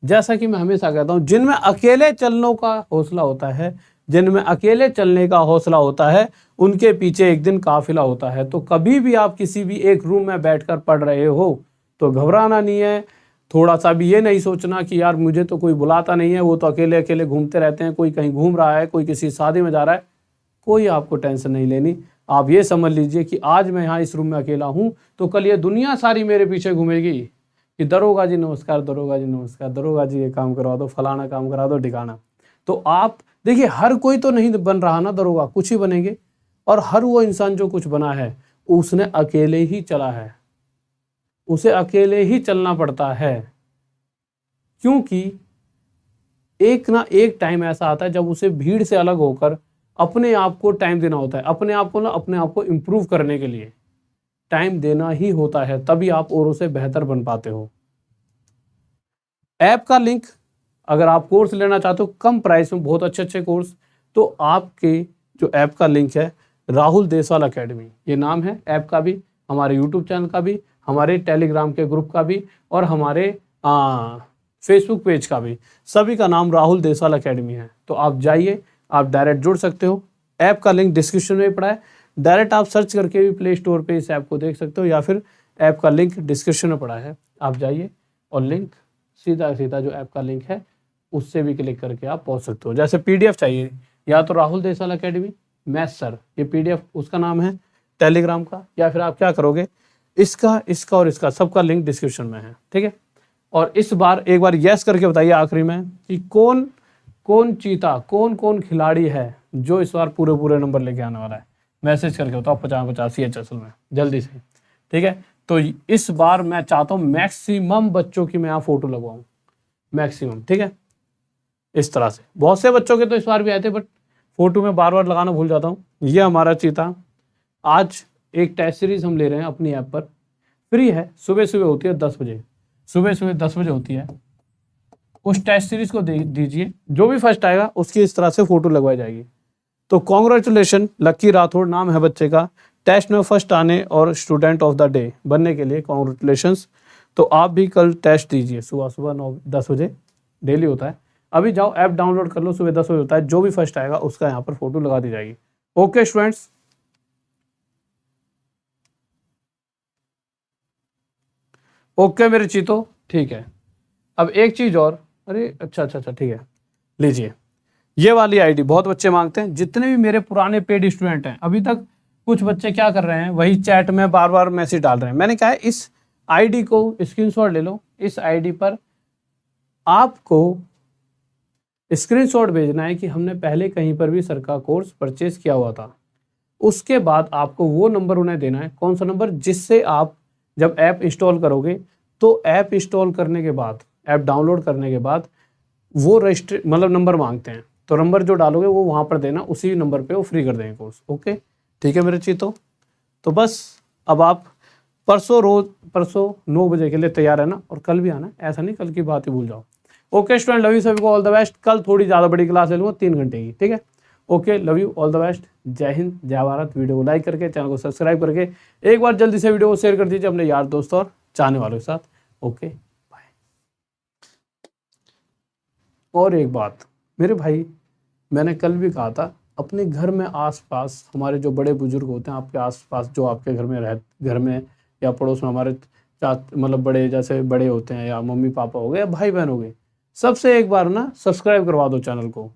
जैसा कि मैं हमेशा कहता हूँ, जिनमें अकेले चलने का हौसला होता है, जिनमें अकेले चलने का हौसला होता है, उनके पीछे एक दिन काफिला होता है। तो कभी भी आप किसी भी एक रूम में बैठकर पढ़ रहे हो तो घबराना नहीं है, थोड़ा सा भी ये नहीं सोचना कि यार मुझे तो कोई बुलाता नहीं है, वो तो अकेले अकेले घूमते रहते हैं, कोई कहीं घूम रहा है, कोई किसी शादी में जा रहा है। कोई आपको टेंशन नहीं लेनी। आप ये समझ लीजिए कि आज मैं यहाँ इस रूम में अकेला हूँ तो कल ये दुनिया सारी मेरे पीछे घूमेगी कि दरोगा जी नमस्कार, दरोगा जी नमस्कार, दरोगा जी ये काम करवा दो, फलाना काम करा दो, ठिकाना। तो आप देखिए हर कोई तो नहीं बन रहा ना दरोगा, कुछ ही बनेंगे। और हर वो इंसान जो कुछ बना है उसने अकेले ही चला है, उसे अकेले ही चलना पड़ता है। क्योंकि एक ना एक टाइम ऐसा आता है जब उसे भीड़ से अलग होकर अपने आप को टाइम देना होता है, अपने आप को इम्प्रूव करने के लिए टाइम देना ही होता है, तभी आप औरों से बेहतर बन पाते हो। ऐप का लिंक, अगर आप कोर्स लेना चाहते हो कम प्राइस में, बहुत अच्छे अच्छे कोर्स, तो आपके जो ऐप का लिंक है राहुल देसवाल अकेडमी, ये नाम है ऐप का भी, हमारे यूट्यूब चैनल का भी, हमारे टेलीग्राम के ग्रुप का भी, और हमारे फेसबुक पेज का भी, सभी का नाम राहुल देसवाल अकेडमी है। तो आप जाइए, आप डायरेक्ट जुड़ सकते हो। ऐप का लिंक डिस्क्रिप्शन में पड़ा है, डायरेक्ट आप सर्च करके भी प्ले स्टोर पे इस ऐप को देख सकते हो, या फिर ऐप का लिंक डिस्क्रिप्शन में पड़ा है, आप जाइए और लिंक सीधा जो ऐप का लिंक है उससे भी क्लिक करके आप पहुंच सकते हो। जैसे पीडीएफ चाहिए, या तो Rahul Deswal academy math sir, ये पीडीएफ उसका नाम है टेलीग्राम का, या फिर आप क्या करोगे, इसका और इसका सबका लिंक डिस्क्रिप्शन में है, ठीक है। और इस बार एक बार यस करके बताइए आखिरी में कि कौन चीता, कौन खिलाड़ी है जो इस बार पूरे नंबर लेके आने वाला है। मैसेज करके बताओ 50-50 HSL में जल्दी से, ठीक है। तो इस बार मैं चाहता हूँ मैक्सिमम बच्चों की मैं यहाँ फोटो लगवाऊँ, मैक्सिमम, ठीक है। इस तरह से बहुत से बच्चों के तो इस बार भी आए थे, बट फोटो में बार बार लगाना भूल जाता हूँ। ये हमारा चीता आज एक टेस्ट सीरीज हम ले रहे हैं अपनी ऐप पर, फ्री है, सुबह सुबह होती है 10 बजे, सुबह सुबह 10 बजे होती है। उस टेस्ट सीरीज को दीजिए, जो भी फर्स्ट आएगा उसकी इस तरह से फोटो लगवाई जाएगी। तो कॉन्ग्रेचुलेशन, लक्की राठौड़ नाम है बच्चे का, टेस्ट में फर्स्ट आने और स्टूडेंट ऑफ द डे बनने के लिए कॉन्ग्रेचुलेशंस। तो आप भी कल टेस्ट दीजिए सुबह सुबह 9-10 बजे, डेली होता है। अभी जाओ ऐप डाउनलोड कर लो, सुबह 10 बजे होता है, जो भी फर्स्ट आएगा उसका यहाँ पर फोटो लगा दी जाएगी। ओके स्टूडेंट्स, ओके मेरे चीतो, ठीक है। अब एक चीज और, अरे अच्छा, ठीक है, लीजिए ये वाली आईडी बहुत बच्चे मांगते हैं। जितने भी मेरे पुराने पेड स्टूडेंट हैं, अभी तक कुछ बच्चे क्या कर रहे हैं, वही चैट में बार बार मैसेज डाल रहे हैं। मैंने कहा है इस आईडी को स्क्रीनशॉट ले लो, इस आईडी पर आपको स्क्रीनशॉट भेजना है कि हमने पहले कहीं पर भी सर का कोर्स परचेज किया हुआ था। उसके बाद आपको वो नंबर उन्हें देना है, कौन सा नंबर, जिससे आप जब ऐप इंस्टॉल करोगे तो ऐप इंस्टॉल करने के बाद, ऐप डाउनलोड करने के बाद वो रजिस्टर मतलब नंबर मांगते हैं, तो नंबर जो डालोगे वो वहाँ पर देना, उसी नंबर पे वो फ्री कर देंगे कोर्स। ओके ठीक है मेरे चीतों, तो बस अब आप परसों 9 बजे के लिए तैयार है ना, और कल भी आना, ऐसा नहीं कल की बात ही भूल जाओ। ओके स्टूडेंट, लव यू सभी को, ऑल द बेस्ट। कल थोड़ी ज़्यादा बड़ी क्लास ले लूँगा 3 घंटे की, ठीक है। Okay, love you, all the best, जय हिंद, जय भारत। वीडियो को लाइक करके, चैनल को सब्सक्राइब करके एक बार जल्दी से वीडियो को शेयर कर दीजिए अपने यार दोस्तों और चाहने वालों के साथ। Okay bye. और एक बात मेरे भाई, मैंने कल भी कहा था, अपने घर में आसपास हमारे जो बड़े बुजुर्ग होते हैं, आपके आसपास जो आपके घर में या पड़ोस में हमारे मतलब बड़े, जैसे बड़े होते हैं, या मम्मी पापा हो गए या भाई बहन हो गए, सबसे एक बार ना सब्सक्राइब करवा दो चैनल को,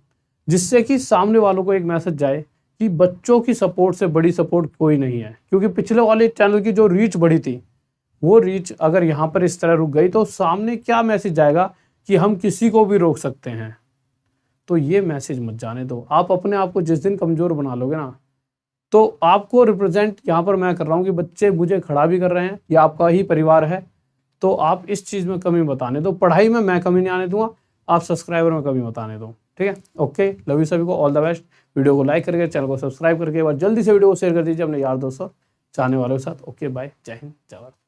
जिससे कि सामने वालों को एक मैसेज जाए कि बच्चों की सपोर्ट से बड़ी सपोर्ट कोई नहीं है। क्योंकि पिछले वाले चैनल की जो रीच बढ़ी थी, वो रीच अगर यहाँ पर इस तरह रुक गई तो सामने क्या मैसेज जाएगा कि हम किसी को भी रोक सकते हैं। तो ये मैसेज मत जाने दो। आप अपने आप को जिस दिन कमज़ोर बना लोगे ना, तो आपको रिप्रेजेंट यहाँ पर मैं कर रहा हूँ कि बच्चे मुझे खड़ा भी कर रहे हैं, या आपका ही परिवार है, तो आप इस चीज़ में कमी मत आने दो। पढ़ाई में मैं कमी नहीं आने दूंगा, आप सब्सक्राइबर में कमी मत आने दो, ठीक है। ओके, लव यू सभी को, ऑल द बेस्ट। वीडियो को लाइक करके, चैनल को सब्सक्राइब करके, और जल्दी से वीडियो को शेयर कर दीजिए अपने यार दोस्तों चाहने वालों के साथ। ओके बाय, जय हिंद, जय भारत।